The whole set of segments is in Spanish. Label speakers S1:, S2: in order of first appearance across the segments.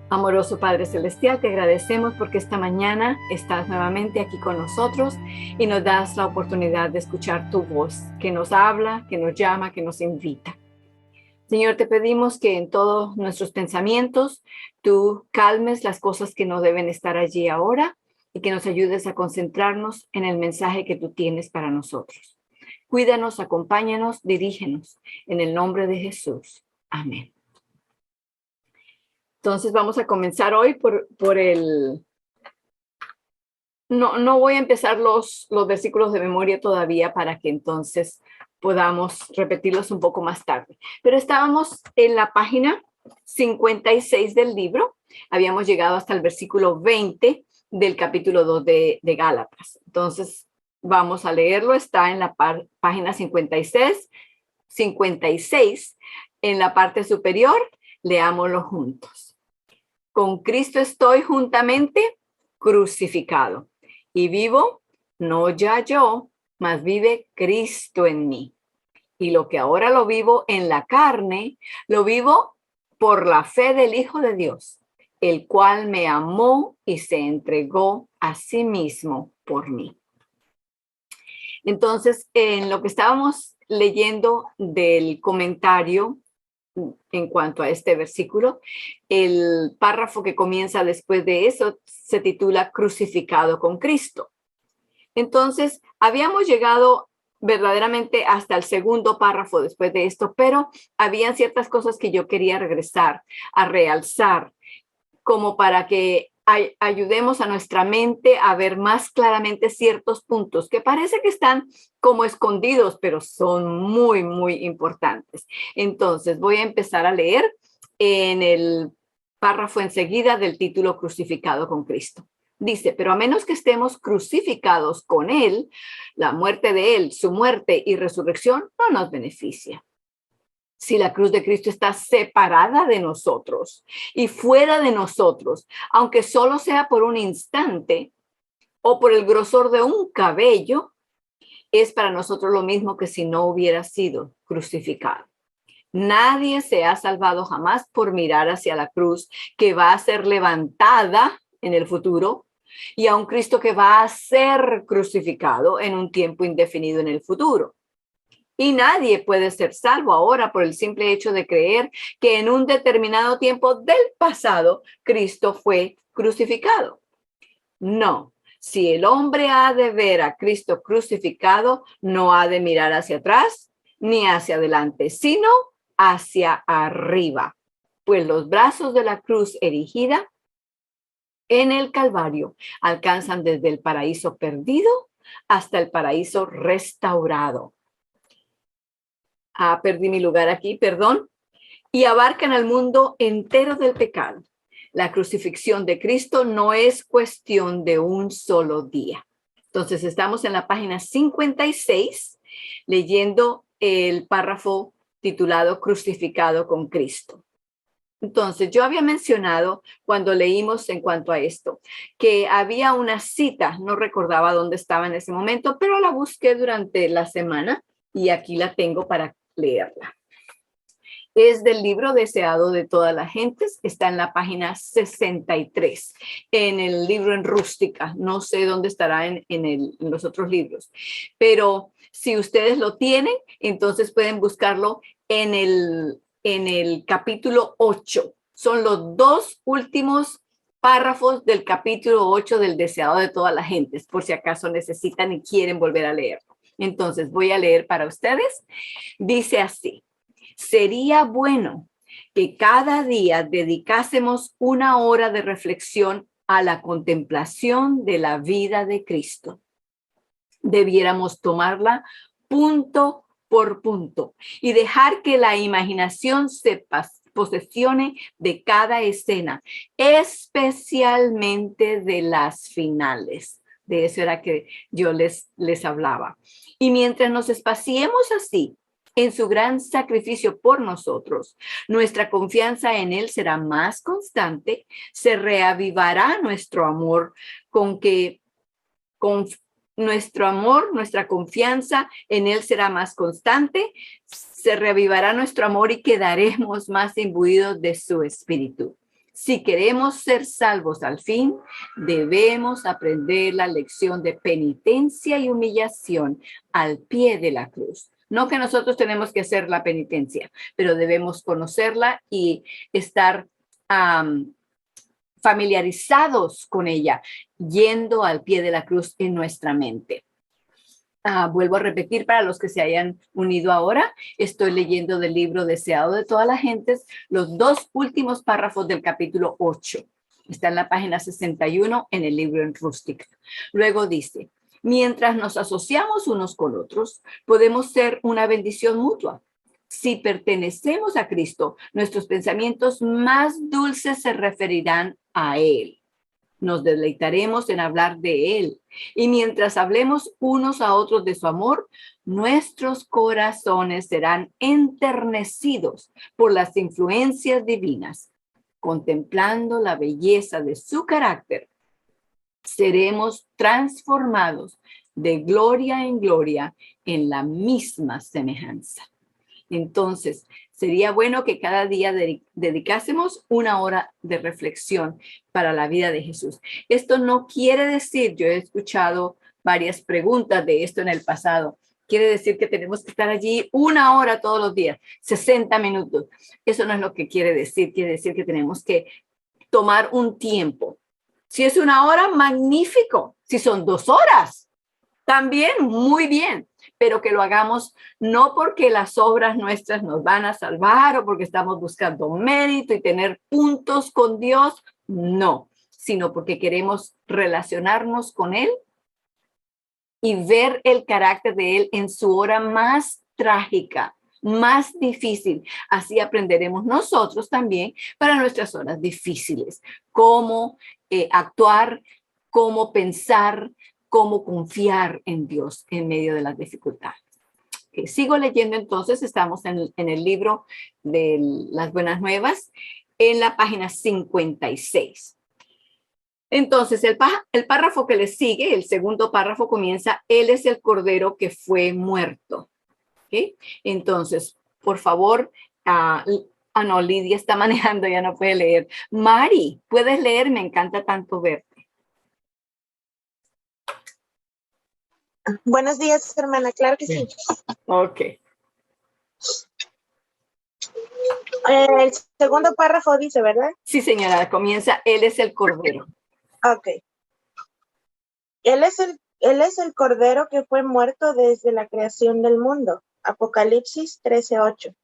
S1: Amoroso Padre Celestial, te agradecemos porque esta mañana estás nuevamente aquí con nosotros y nos das la oportunidad de escuchar tu voz, que nos habla, que nos llama, que nos invita. Señor, te pedimos que en todos nuestros pensamientos tú calmes las cosas que no deben estar allí ahora y que nos ayudes a concentrarnos en el mensaje que tú tienes para nosotros. Cuídanos, acompáñanos, dirígenos. En el nombre de Jesús. Amén. Entonces vamos a comenzar hoy por el... No voy a empezar los versículos de memoria todavía para que entonces podamos repetirlos un poco más tarde. Pero estábamos en la página 56 del libro. Habíamos llegado hasta el versículo 20 del capítulo 2 de Gálatas. Entonces vamos a leerlo. Está en la página 56 en la parte superior. Leámoslo juntos. Con Cristo estoy juntamente crucificado. Y vivo, no ya yo, mas vive Cristo en mí. Y lo que ahora lo vivo en la carne, lo vivo por la fe del Hijo de Dios, el cual me amó y se entregó a sí mismo por mí. Entonces, en lo que estábamos leyendo del comentario en cuanto a este versículo, el párrafo que comienza después de eso se titula Crucificado con Cristo. Entonces, habíamos llegado verdaderamente hasta el segundo párrafo después de esto, pero habían ciertas cosas que yo quería regresar a realzar, como para que ayudemos a nuestra mente a ver más claramente ciertos puntos que parece que están como escondidos, pero son muy, muy importantes. Entonces, voy a empezar a leer en el párrafo enseguida del título Crucificado con Cristo. Dice, pero a menos que estemos crucificados con Él, la muerte de Él, su muerte y resurrección no nos beneficia. Si la cruz de Cristo está separada de nosotros y fuera de nosotros, aunque solo sea por un instante o por el grosor de un cabello, es para nosotros lo mismo que si no hubiera sido crucificado. Nadie se ha salvado jamás por mirar hacia la cruz que va a ser levantada en el futuro y a un Cristo que va a ser crucificado en un tiempo indefinido en el futuro. Y nadie puede ser salvo ahora por el simple hecho de creer que en un determinado tiempo del pasado Cristo fue crucificado. No, si el hombre ha de ver a Cristo crucificado, no ha de mirar hacia atrás ni hacia adelante, sino hacia arriba, pues los brazos de la cruz erigida en el Calvario alcanzan desde el paraíso perdido hasta el paraíso restaurado. Perdí mi lugar aquí, perdón. Y abarcan al mundo entero del pecado. La crucifixión de Cristo no es cuestión de un solo día. Entonces, estamos en la página 56, leyendo el párrafo titulado Crucificado con Cristo. Entonces, yo había mencionado cuando leímos en cuanto a esto, que había una cita, no recordaba dónde estaba en ese momento, pero la busqué durante la semana y aquí la tengo para leerla. Es del libro Deseado de todas las gentes, está en la página 63, en el libro en rústica, no sé dónde estará en los otros libros, pero si ustedes lo tienen, entonces pueden buscarlo en el capítulo 8. Son los dos últimos párrafos del capítulo 8 del Deseado de todas las gentes, por si acaso necesitan y quieren volver a leerlo. Entonces voy a leer para ustedes. Dice así: sería bueno que cada día dedicásemos una hora de reflexión a la contemplación de la vida de Cristo. Debiéramos tomarla punto por punto y dejar que la imaginación se posesione de cada escena, especialmente de las finales. De eso era que yo les hablaba. Y mientras nos espaciemos así en su gran sacrificio por nosotros, nuestra confianza en Él será más constante, se reavivará nuestro amor nuestra confianza en Él será más constante, se reavivará nuestro amor y quedaremos más imbuidos de su espíritu. Si queremos ser salvos al fin, debemos aprender la lección de penitencia y humillación al pie de la cruz. No que nosotros tenemos que hacer la penitencia, pero debemos conocerla y estar familiarizados con ella, yendo al pie de la cruz en nuestra mente. Vuelvo a repetir para los que se hayan unido ahora, estoy leyendo del libro Deseado de todas las gentes, los 2 últimos párrafos del capítulo 8. Está en la página 61 en el libro en Rustic. Luego dice, mientras nos asociamos unos con otros, podemos ser una bendición mutua. Si pertenecemos a Cristo, nuestros pensamientos más dulces se referirán a Él. Nos deleitaremos en hablar de Él. Y mientras hablemos unos a otros de su amor, nuestros corazones serán enternecidos por las influencias divinas. Contemplando la belleza de su carácter, seremos transformados de gloria en gloria en la misma semejanza. Entonces, sería bueno que cada día dedicásemos 1 hora de reflexión para la vida de Jesús. Esto no quiere decir, yo he escuchado varias preguntas de esto en el pasado, quiere decir que tenemos que estar allí 1 hora todos los días, 60 minutos. Eso no es lo que quiere decir que tenemos que tomar un tiempo. Si es 1 hora, magnífico. Si son 2 horas, también muy bien, pero que lo hagamos no porque las obras nuestras nos van a salvar o porque estamos buscando mérito y tener puntos con Dios, no, sino porque queremos relacionarnos con Él y ver el carácter de Él en su hora más trágica, más difícil. Así aprenderemos nosotros también para nuestras horas difíciles, cómo actuar, cómo pensar, cómo confiar en Dios en medio de las dificultades. Sigo leyendo entonces, estamos en el libro de las Buenas Nuevas, en la página 56. Entonces, el párrafo que le sigue, el segundo párrafo comienza, Él es el Cordero que fue muerto. ¿Okay? Entonces, por favor, no, Lidia está manejando, ya no puede leer. Mari, ¿puedes leer? Me encanta tanto verte.
S2: Buenos días, hermana. Claro que sí.
S1: Ok.
S2: El segundo párrafo dice, ¿verdad?
S1: Sí, señora. Comienza, Él es el Cordero.
S2: Ok. Él es el Cordero que fue muerto desde la creación del mundo. Apocalipsis 13:8.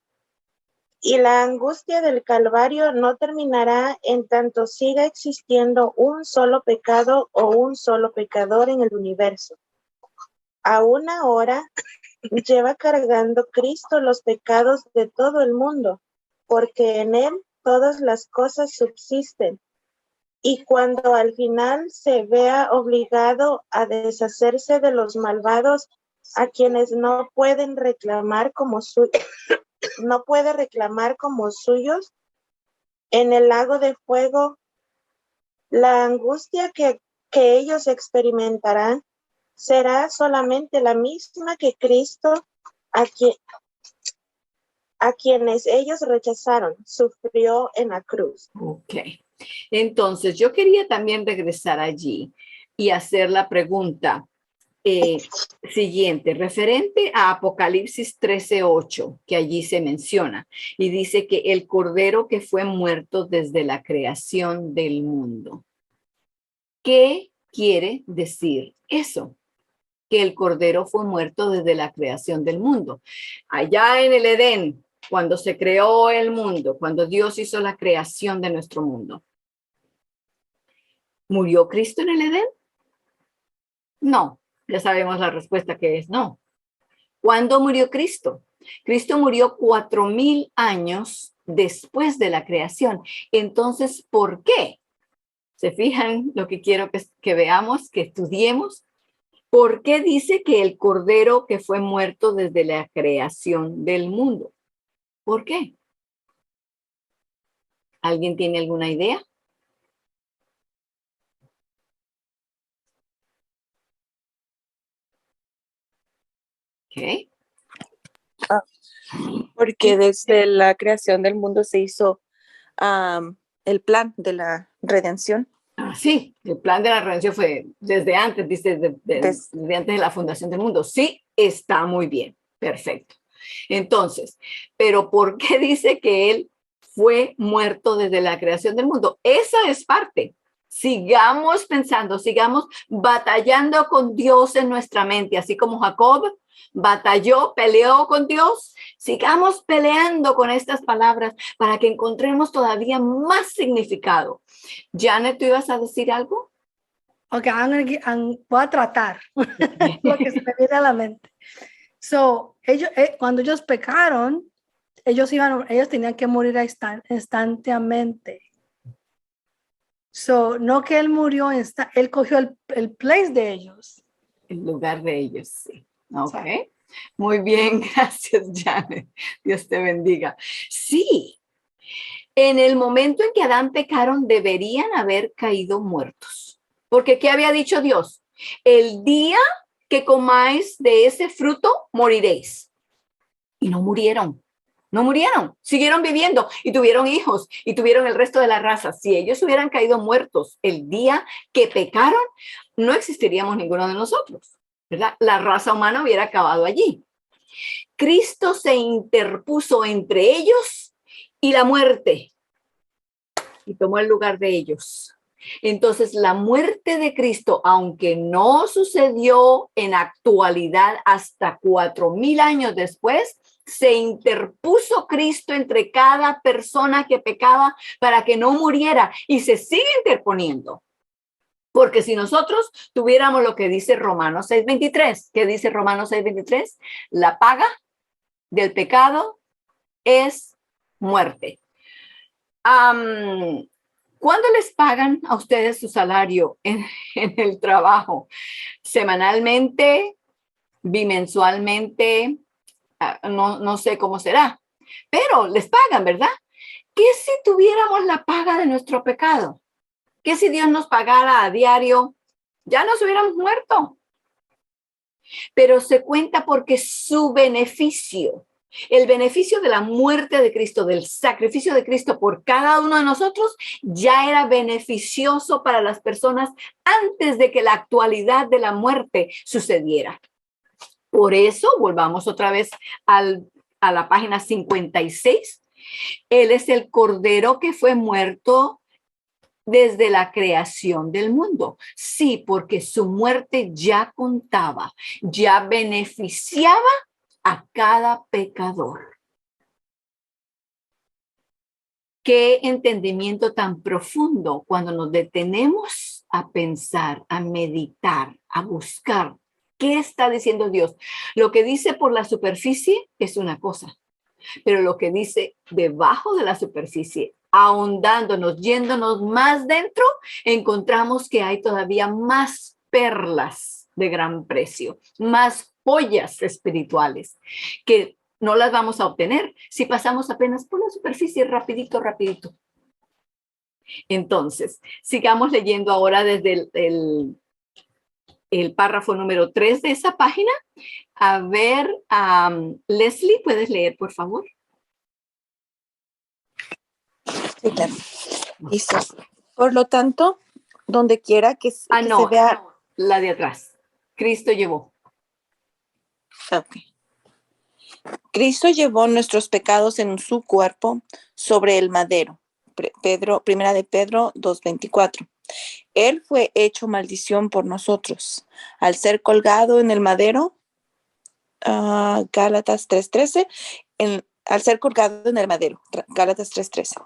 S2: Y la angustia del Calvario no terminará en tanto siga existiendo un solo pecado o un solo pecador en el universo. Aún ahora lleva cargando Cristo los pecados de todo el mundo, porque en Él todas las cosas subsisten. Y cuando al final se vea obligado a deshacerse de los malvados, a quienes no puede reclamar como suyos, en el lago de fuego, la angustia que ellos experimentarán será solamente la misma que Cristo, a quienes ellos rechazaron, sufrió en la cruz.
S1: Ok. Entonces, yo quería también regresar allí y hacer la pregunta siguiente, referente a Apocalipsis 13:8, que allí se menciona, y dice que el Cordero que fue muerto desde la creación del mundo. ¿Qué quiere decir eso? Que el Cordero fue muerto desde la creación del mundo. Allá en el Edén, cuando se creó el mundo, cuando Dios hizo la creación de nuestro mundo, ¿murió Cristo en el Edén? No, ya sabemos la respuesta que es no. ¿Cuándo murió Cristo? Cristo murió 4,000 años después de la creación. Entonces, ¿por qué? ¿Se fijan lo que quiero que veamos, que estudiemos? ¿Por qué dice que el Cordero que fue muerto desde la creación del mundo? ¿Por qué? ¿Alguien tiene alguna idea? Ok.
S3: Porque desde la creación del mundo se hizo
S2: el plan de la redención.
S1: Ah, sí, el plan de la redención fue desde antes, dice, desde antes de la fundación del mundo. Sí, está muy bien, perfecto. Entonces, pero ¿por qué dice que él fue muerto desde la creación del mundo? Esa es parte. Sigamos pensando, sigamos batallando con Dios en nuestra mente, así como Jacob batalló, peleó con Dios. Sigamos peleando con estas palabras para que encontremos todavía más significado. Janet, ¿tú ibas a decir algo?
S3: Ok, voy a tratar lo que se me viene a la mente. So, cuando ellos pecaron, ellos tenían que morir instantáneamente. So, no que él murió, él cogió el place de ellos.
S1: El lugar de ellos, sí. Ok. Muy bien, gracias, Janet. Dios te bendiga. Sí, en el momento en que Adán pecaron, deberían haber caído muertos. Porque ¿qué había dicho Dios? El día que comáis de ese fruto, moriréis. Y no murieron. No murieron, siguieron viviendo y tuvieron hijos y tuvieron el resto de la raza. Si ellos hubieran caído muertos el día que pecaron, no existiríamos ninguno de nosotros, ¿verdad? La raza humana hubiera acabado allí. Cristo se interpuso entre ellos y la muerte y tomó el lugar de ellos. Entonces, la muerte de Cristo, aunque no sucedió en actualidad hasta 4,000 años después, se interpuso Cristo entre cada persona que pecaba para que no muriera y se sigue interponiendo. Porque si nosotros tuviéramos lo que dice Romanos 6:23, ¿qué dice Romanos 6:23? La paga del pecado es muerte. ¿Cuándo les pagan a ustedes su salario en el trabajo? ¿Semanalmente? ¿Bimensualmente? No sé cómo será, pero les pagan, ¿verdad? ¿Qué si tuviéramos la paga de nuestro pecado? ¿Qué si Dios nos pagara a diario? Ya nos hubiéramos muerto. Pero se cuenta porque su beneficio, el beneficio de la muerte de Cristo, del sacrificio de Cristo por cada uno de nosotros, ya era beneficioso para las personas antes de que la actualidad de la muerte sucediera. Por eso, volvamos otra vez a la página 56. Él es el cordero que fue muerto desde la creación del mundo. Sí, porque su muerte ya contaba, ya beneficiaba a cada pecador. Qué entendimiento tan profundo cuando nos detenemos a pensar, a meditar, a buscar. ¿Qué está diciendo Dios? Lo que dice por la superficie es una cosa, pero lo que dice debajo de la superficie, ahondándonos, yéndonos más dentro, encontramos que hay todavía más perlas de gran precio, más joyas espirituales que no las vamos a obtener si pasamos apenas por la superficie rapidito. Entonces, sigamos leyendo ahora desde el párrafo número 3 de esa página. A ver, Leslie, ¿puedes leer, por favor?
S2: Sí, claro. Dice, por lo tanto, donde quiera que se vea...
S1: No, la de atrás. Cristo llevó.
S2: Okay. Cristo llevó nuestros pecados en su cuerpo sobre el madero. Primera de Pedro 2:24. Él fue hecho maldición por nosotros. Al ser colgado en el madero, Gálatas 3:13, al ser colgado en el madero, Gálatas 3:13.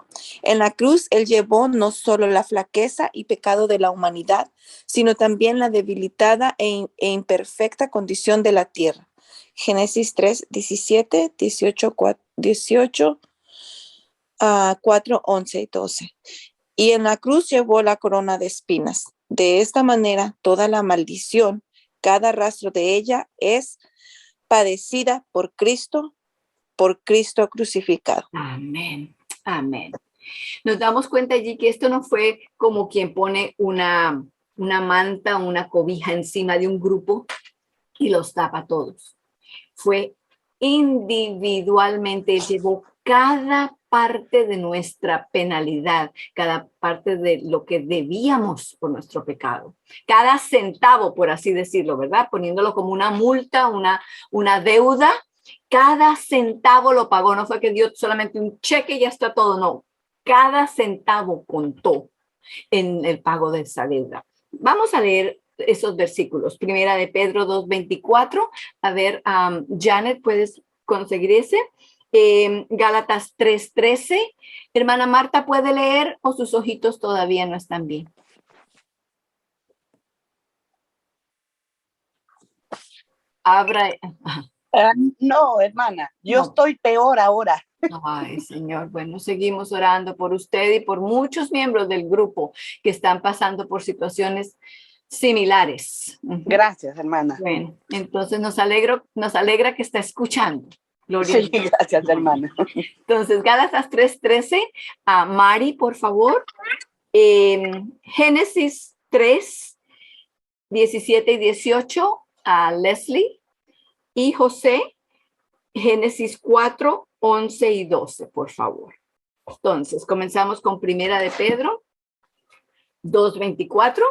S2: En la cruz, Él llevó no solo la flaqueza y pecado de la humanidad, sino también la debilitada e imperfecta condición de la tierra. Génesis 3:17, 18, 4, 11 y 12. Y en la cruz llevó la corona de espinas. De esta manera, toda la maldición, cada rastro de ella es padecida por Cristo crucificado.
S1: Amén, amén. Nos damos cuenta allí que esto no fue como quien pone una manta, una cobija encima de un grupo y los tapa a todos. Fue individualmente. Él llevó cada parte de nuestra penalidad, cada parte de lo que debíamos por nuestro pecado, cada centavo, por así decirlo, ¿verdad? Poniéndolo como una multa, una deuda, cada centavo lo pagó. No fue que dio solamente un cheque y ya está todo, no. Cada centavo contó en el pago de esa deuda. Vamos a leer esos versículos. Primera de Pedro 2:24. A ver, Janet, ¿puedes conseguir ese? Gálatas 3:13. Hermana Marta, ¿puede leer o sus ojitos todavía no están bien? Abra.
S4: No, hermana, yo
S1: No.
S4: estoy peor ahora.
S1: Ay, Señor, bueno, seguimos orando por usted y por muchos miembros del grupo que están pasando por situaciones similares.
S4: Gracias, hermana.
S1: Bueno, entonces nos alegra que está escuchando. Gloria a
S4: Sí,
S1: Dios.
S4: gracias, hermana.
S1: Entonces, Gálatas 3:13, a Mari, por favor. Génesis 3:17 y 18, a Leslie. Y José, Génesis 4:11 y 12, por favor. Entonces, comenzamos con Primera de Pedro 2:24.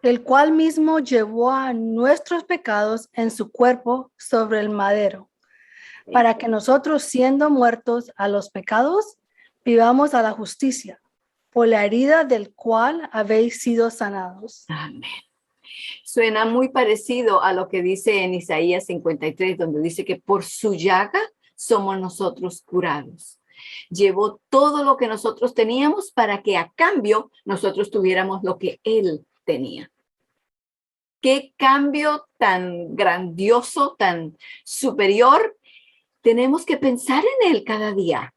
S3: El cual mismo llevó a nuestros pecados en su cuerpo sobre el madero, para que nosotros, siendo muertos a los pecados, vivamos a la justicia, por la herida del cual habéis sido sanados.
S1: Amén. Suena muy parecido a lo que dice en Isaías 53, donde dice que por su llaga somos nosotros curados. Llevó todo lo que nosotros teníamos para que a cambio nosotros tuviéramos lo que él tenía. Qué cambio tan grandioso, tan superior. Tenemos que pensar en él cada día.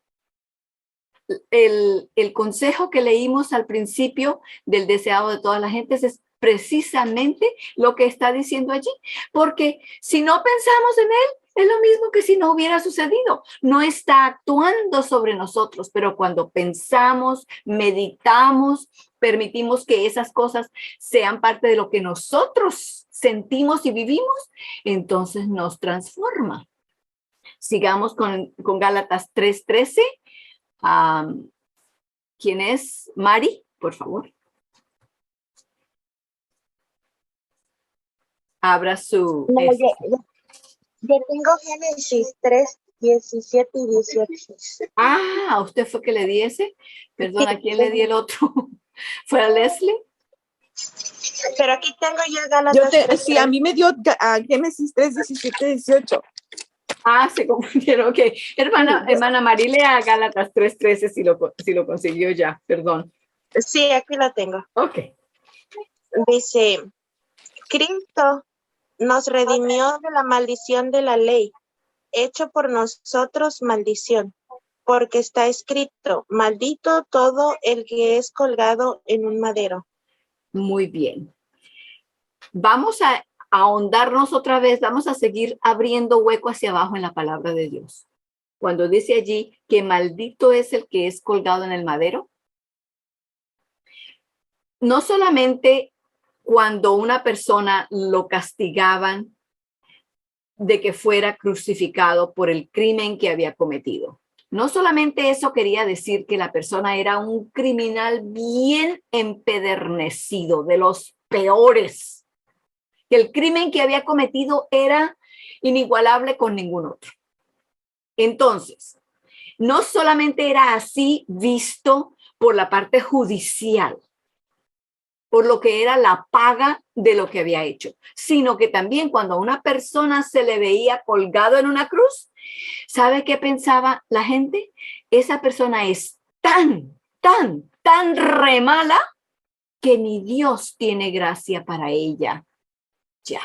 S1: El consejo que leímos al principio del deseado de todas las gentes es precisamente lo que está diciendo allí, porque si no pensamos en él, es lo mismo que si no hubiera sucedido. No está actuando sobre nosotros, pero cuando pensamos, meditamos, permitimos que esas cosas sean parte de lo que nosotros sentimos y vivimos, entonces nos transforma. Sigamos con Gálatas 3:13. ¿Quién es? Mari, por favor. Abra su...
S2: No, yo tengo Génesis 3:17 y 18.
S1: Ah, usted fue que le di ese. Perdón, ¿a quién le di el otro? ¿Fue a Leslie?
S2: Pero aquí tengo ya Gálatas.
S5: Sí, a mí me dio Génesis 3:17, 18.
S1: Ah, se confundieron. Ok. Hermana Mari, lea Gálatas 3:13 si lo consiguió ya. Perdón.
S2: Sí, aquí lo tengo.
S1: Ok.
S2: Dice, Cristo nos redimió de la maldición de la ley, hecho por nosotros maldición, porque está escrito, maldito todo el que es colgado en un madero.
S1: Muy bien. Vamos a ahondarnos otra vez, vamos a seguir abriendo hueco hacia abajo en la palabra de Dios. Cuando dice allí que maldito es el que es colgado en el madero, no solamente cuando una persona lo castigaban de que fuera crucificado por el crimen que había cometido. No solamente eso quería decir que la persona era un criminal bien empedernecido, de los peores, que el crimen que había cometido era inigualable con ningún otro. Entonces, no solamente era así visto por la parte judicial, por lo que era la paga de lo que había hecho, sino que también cuando a una persona se le veía colgado en una cruz, ¿sabe qué pensaba la gente? Esa persona es tan re mala que ni Dios tiene gracia para ella. Ya.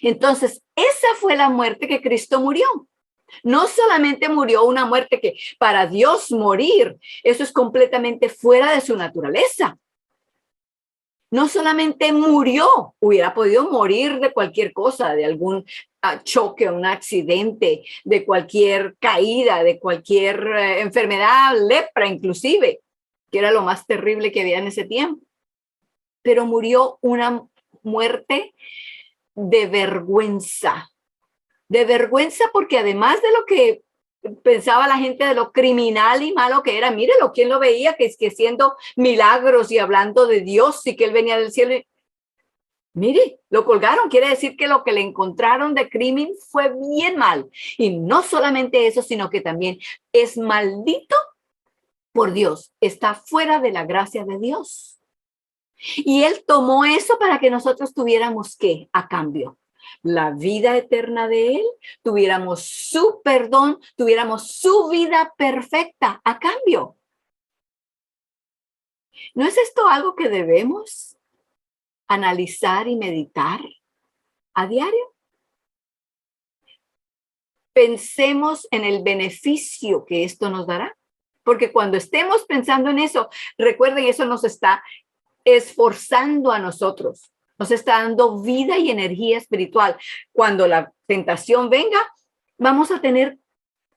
S1: Entonces, esa fue la muerte que Cristo murió. No solamente murió una muerte que para Dios morir, eso es completamente fuera de su naturaleza. No solamente murió, hubiera podido morir de cualquier cosa, de algún choque, un accidente, de cualquier caída, de cualquier enfermedad, lepra inclusive, que era lo más terrible que había en ese tiempo. Pero murió una muerte de vergüenza. De vergüenza porque además de lo que pensaba la gente de lo criminal y malo que era, mírelo, ¿quién lo veía? Que es que haciendo milagros y hablando de Dios y que él venía del cielo. Mire, lo colgaron, quiere decir que lo que le encontraron de crimen fue bien mal. Y no solamente eso, sino que también es maldito por Dios, está fuera de la gracia de Dios. Y él tomó eso para que nosotros tuviéramos ¿qué? A cambio. La vida eterna de él, tuviéramos su perdón, tuviéramos su vida perfecta a cambio. ¿No es esto algo que debemos analizar y meditar a diario? Pensemos en el beneficio que esto nos dará, porque cuando estemos pensando en eso, recuerden, eso nos está esforzando a nosotros, nos está dando vida y energía espiritual. Cuando la tentación venga, vamos a tener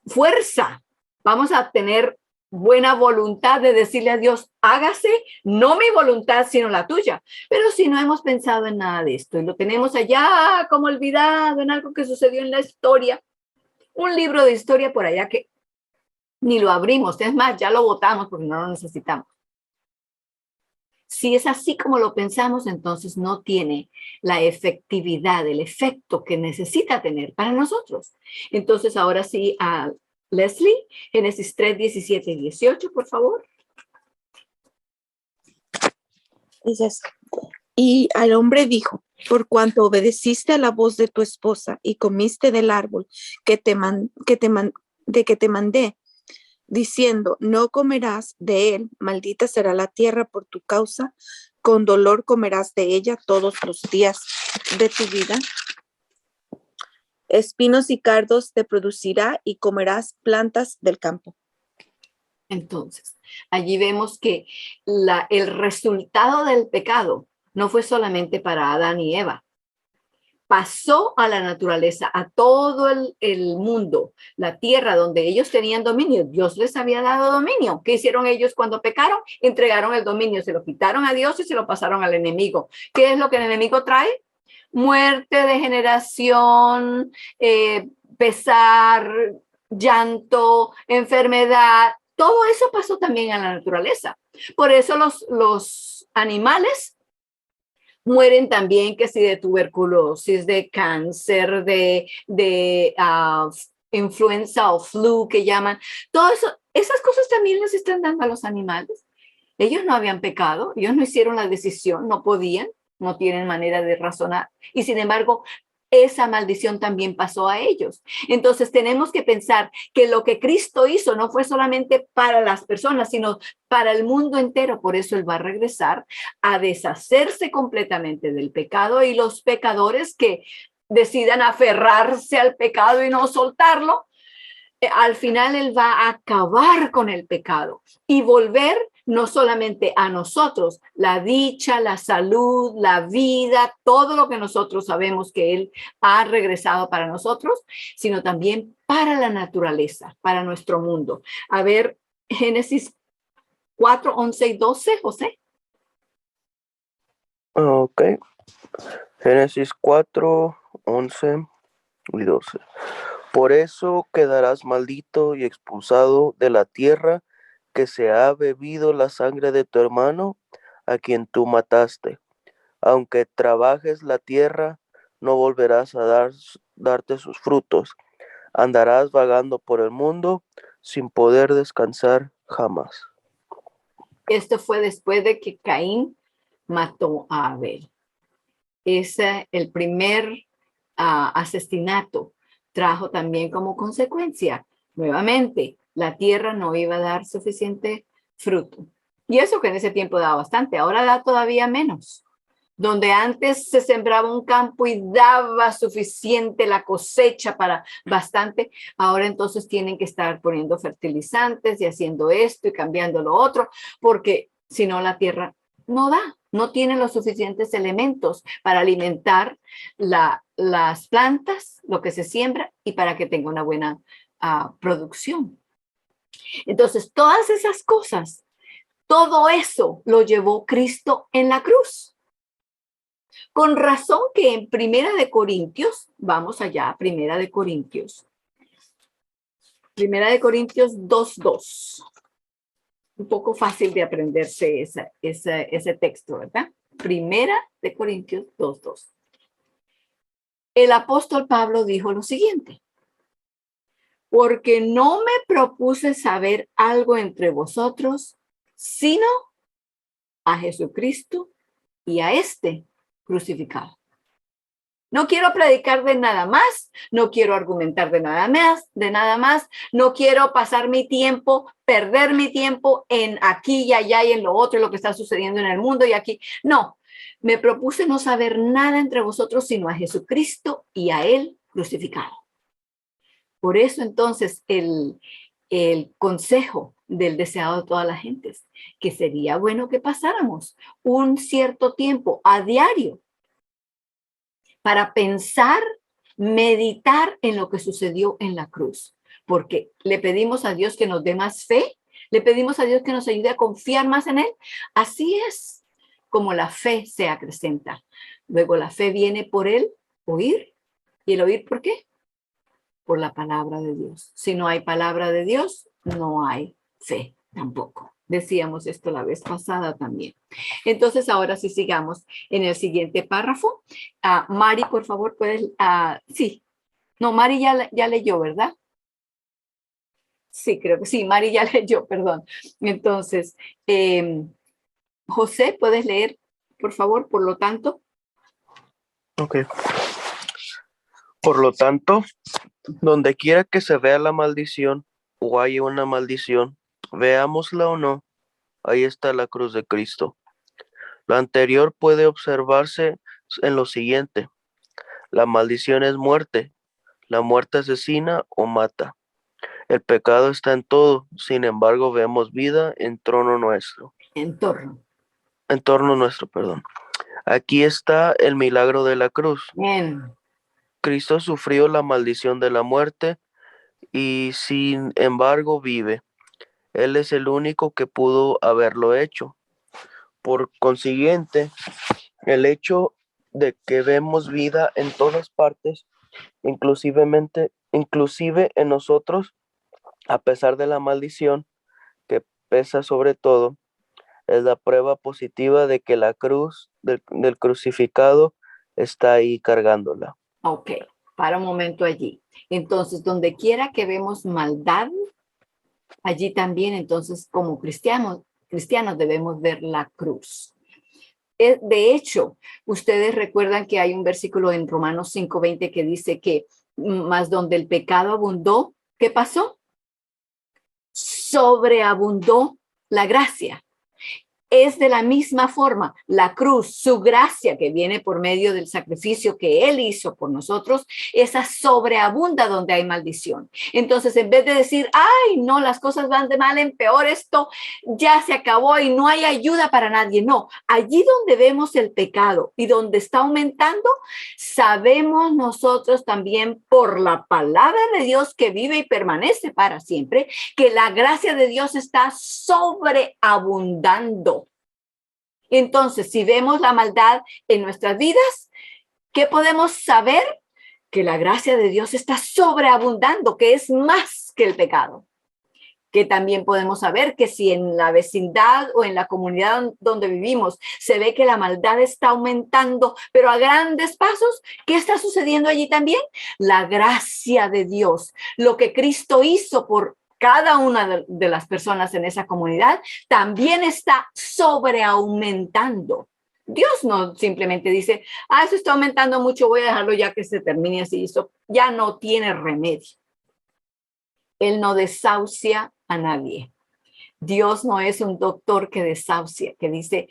S1: fuerza, vamos a tener buena voluntad de decirle a Dios, hágase, no mi voluntad, sino la tuya. Pero si no hemos pensado en nada de esto y lo tenemos allá como olvidado en algo que sucedió en la historia, un libro de historia por allá que ni lo abrimos, es más, ya lo botamos porque no lo necesitamos. Si es así como lo pensamos, entonces no tiene la efectividad, el efecto que necesita tener para nosotros. Entonces, ahora sí, a Leslie, Génesis 3, 17 y 18, por favor.
S5: Dice así. Y al hombre dijo, por cuanto obedeciste a la voz de tu esposa y comiste del árbol que te mandé, diciendo, no comerás de él, maldita será la tierra por tu causa, con dolor comerás de ella todos los días de tu vida. Espinos y cardos te producirá y comerás plantas del campo.
S1: Entonces, allí vemos que el resultado del pecado no fue solamente para Adán y Eva. Pasó a la naturaleza, a todo el mundo, la tierra donde ellos tenían dominio. Dios les había dado dominio. ¿Qué hicieron ellos cuando pecaron? Entregaron el dominio, se lo quitaron a Dios y se lo pasaron al enemigo. ¿Qué es lo que el enemigo trae? Muerte, degeneración, pesar, llanto, enfermedad. Todo eso pasó también a la naturaleza. Por eso los animales mueren también, que si de tuberculosis, de cáncer, de influenza o flu que llaman. Todo eso, esas cosas también les están dando a los animales. Ellos no habían pecado, ellos no hicieron la decisión, no podían, no tienen manera de razonar. Y sin embargo, esa maldición también pasó a ellos. Entonces tenemos que pensar que lo que Cristo hizo no fue solamente para las personas, sino para el mundo entero. Por eso Él va a regresar a deshacerse completamente del pecado, y los pecadores que decidan aferrarse al pecado y no soltarlo, al final Él va a acabar con el pecado y volver no solamente a nosotros la dicha, la salud, la vida, todo lo que nosotros sabemos que Él ha regresado para nosotros, sino también para la naturaleza, para nuestro mundo. A ver, Génesis 4, 11 y 12, José.
S6: Ok. Génesis 4, 11 y 12. Por eso quedarás maldito y expulsado de la tierra, que se ha bebido la sangre de tu hermano, a quien tú mataste. Aunque trabajes la tierra, no volverás a darte sus frutos. Andarás vagando por el mundo sin poder descansar jamás.
S1: Esto fue después de que Caín mató a Abel. El primer asesinato trajo también como consecuencia, nuevamente, la tierra no iba a dar suficiente fruto. Y eso que en ese tiempo daba bastante, ahora da todavía menos. Donde antes se sembraba un campo y daba suficiente la cosecha para bastante, ahora entonces tienen que estar poniendo fertilizantes y haciendo esto y cambiando lo otro, porque si no la tierra no da, no tiene los suficientes elementos para alimentar las plantas, lo que se siembra, y para que tenga una buena producción. Entonces, todas esas cosas, todo eso lo llevó Cristo en la cruz. Con razón que en Primera de Corintios, vamos allá, Primera de Corintios 2:2. Un poco fácil de aprenderse ese texto, ¿verdad? Primera de Corintios 2:2. El apóstol Pablo dijo lo siguiente: porque no me propuse saber algo entre vosotros, sino a Jesucristo y a este crucificado. No quiero predicar de nada más, no quiero argumentar de nada más, no quiero pasar mi tiempo, perder mi tiempo en aquí y allá y en lo otro, lo que está sucediendo en el mundo y aquí. No, me propuse no saber nada entre vosotros, sino a Jesucristo y a él crucificado. Por eso entonces el consejo del deseado de todas las gentes, que sería bueno que pasáramos un cierto tiempo a diario para pensar, meditar en lo que sucedió en la cruz, porque le pedimos a Dios que nos dé más fe, le pedimos a Dios que nos ayude a confiar más en Él. Así es como la fe se acrecenta. Luego la fe viene por el oír. ¿Y el oír por qué? Por la palabra de Dios. Si no hay palabra de Dios, no hay fe tampoco. Decíamos esto la vez pasada también. Entonces, ahora sí sigamos en el siguiente párrafo. Mari, por favor, puedes... sí. No, Mari ya leyó, ¿verdad? Sí, creo que sí. Mari ya leyó, perdón. Entonces, José, ¿puedes leer, por favor, por lo tanto?
S6: Ok. Por lo tanto, donde quiera que se vea la maldición o haya una maldición, veámosla o no, ahí está la cruz de Cristo. Lo anterior puede observarse en lo siguiente: la maldición es muerte, la muerte asesina o mata. El pecado está en todo, sin embargo vemos vida en torno nuestro. En torno nuestro, perdón. Aquí está el milagro de la cruz.
S1: Bien.
S6: Cristo sufrió la maldición de la muerte y sin embargo vive. Él es el único que pudo haberlo hecho. Por consiguiente, el hecho de que vemos vida en todas partes, inclusive en nosotros, a pesar de la maldición que pesa sobre todo, es la prueba positiva de que la cruz del crucificado está ahí cargándola.
S1: Ok, para un momento allí. Entonces, donde quiera que vemos maldad, allí también, entonces, como cristianos debemos ver la cruz. De hecho, ustedes recuerdan que hay un versículo en Romanos 5:20 que dice que más donde el pecado abundó, ¿qué pasó? Sobreabundó la gracia. Es de la misma forma, la cruz, su gracia que viene por medio del sacrificio que Él hizo por nosotros, esa sobreabunda donde hay maldición. Entonces, en vez de decir, ay, no, las cosas van de mal en peor, esto ya se acabó y no hay ayuda para nadie. No, allí donde vemos el pecado y donde está aumentando, sabemos nosotros también por la palabra de Dios que vive y permanece para siempre, que la gracia de Dios está sobreabundando. Entonces, si vemos la maldad en nuestras vidas, ¿qué podemos saber? Que la gracia de Dios está sobreabundando, que es más que el pecado. Que también podemos saber que si en la vecindad o en la comunidad donde vivimos se ve que la maldad está aumentando, pero a grandes pasos, ¿qué está sucediendo allí también? La gracia de Dios, lo que Cristo hizo por cada una de las personas en esa comunidad, también está sobreaumentando. Dios no simplemente dice, eso está aumentando mucho, voy a dejarlo ya que se termine así, eso ya no tiene remedio. Él no desahucia a nadie. Dios no es un doctor que desahucia, que dice,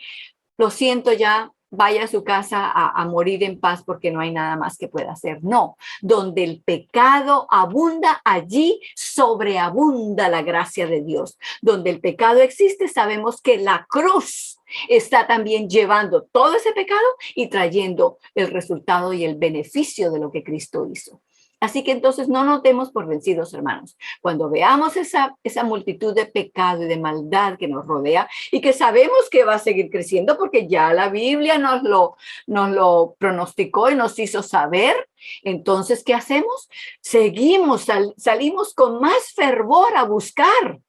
S1: lo siento ya, vaya a su casa a morir en paz porque no hay nada más que pueda hacer. No, donde el pecado abunda, allí sobreabunda la gracia de Dios. Donde el pecado existe, sabemos que la cruz está también llevando todo ese pecado y trayendo el resultado y el beneficio de lo que Cristo hizo. Así que entonces no nos demos por vencidos, hermanos. Cuando veamos esa multitud de pecado y de maldad que nos rodea y que sabemos que va a seguir creciendo porque ya la Biblia nos lo pronosticó y nos hizo saber, entonces, ¿qué hacemos? Seguimos, salimos con más fervor a buscar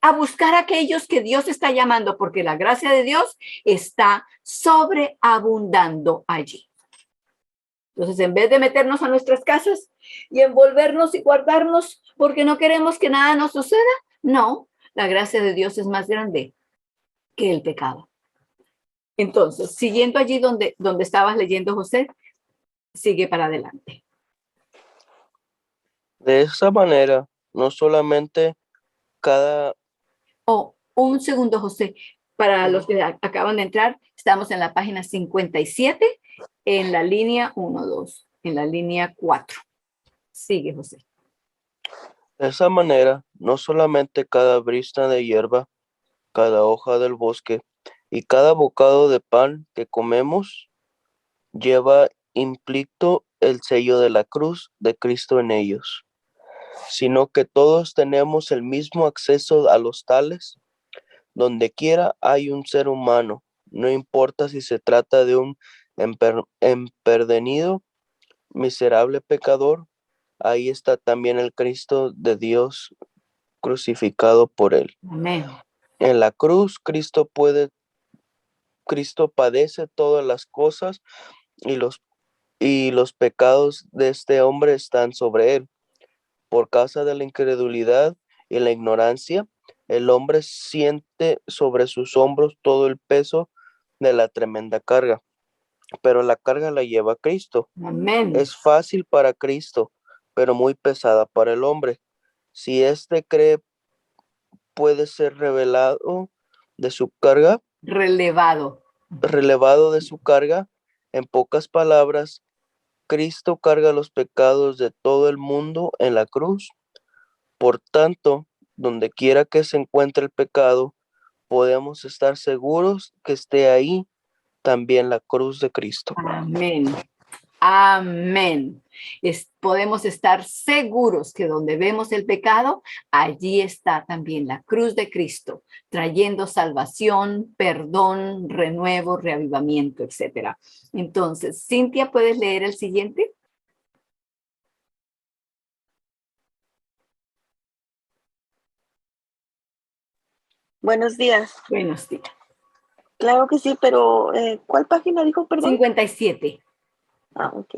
S1: a aquellos que Dios está llamando, porque la gracia de Dios está sobreabundando allí. Entonces, en vez de meternos a nuestras casas y envolvernos y guardarnos porque no queremos que nada nos suceda, no, la gracia de Dios es más grande que el pecado. Entonces, siguiendo allí donde estabas leyendo, José, sigue para adelante.
S6: De esa manera, no solamente cada...
S1: Un segundo, José. Para los que acaban de entrar, estamos en la página 57, en la línea 1, 2, en la línea 4. Sigue, José.
S6: De esa manera, no solamente cada brisa de hierba, cada hoja del bosque y cada bocado de pan que comemos lleva implícito el sello de la cruz de Cristo en ellos, sino que todos tenemos el mismo acceso a los tales. Donde quiera hay un ser humano, no importa si se trata de un empedernido, miserable pecador, ahí está también el Cristo de Dios crucificado por él.
S1: Amén.
S6: En la cruz, Cristo padece todas las cosas y los pecados de este hombre están sobre él. Por causa de la incredulidad y la ignorancia, el hombre siente sobre sus hombros todo el peso de la tremenda carga, pero la carga la lleva Cristo.
S1: Amén.
S6: Es fácil para Cristo, pero muy pesada para el hombre. Si éste cree, puede ser relevado de su carga. Relevado de su carga. En pocas palabras, Cristo carga los pecados de todo el mundo en la cruz. Por tanto, donde quiera que se encuentre el pecado, podemos estar seguros que esté ahí también la cruz de Cristo.
S1: Amén. Amén. Podemos estar seguros que donde vemos el pecado, allí está también la cruz de Cristo, trayendo salvación, perdón, renuevo, reavivamiento, etc. Entonces, Cintia, ¿puedes leer el siguiente?
S5: Buenos días.
S1: Buenos días.
S5: Claro que sí, pero ¿cuál página dijo, perdón?
S1: 57.
S5: Ah, ok.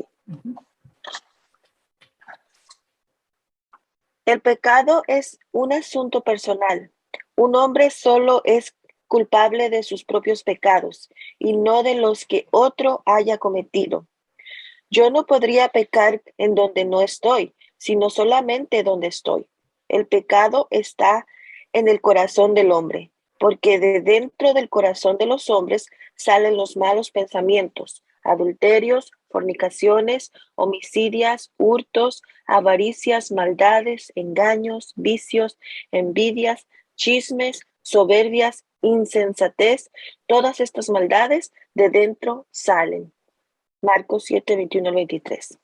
S5: El pecado es un asunto personal. Un hombre solo es culpable de sus propios pecados y no de los que otro haya cometido. Yo no podría pecar en donde no estoy, sino solamente donde estoy. El pecado está en el corazón del hombre, porque de dentro del corazón de los hombres salen los malos pensamientos, adulterios, fornicaciones, homicidios, hurtos, avaricias, maldades, engaños, vicios, envidias, chismes, soberbias, insensatez. Todas estas maldades de dentro salen. Marcos 7, 21 al 23.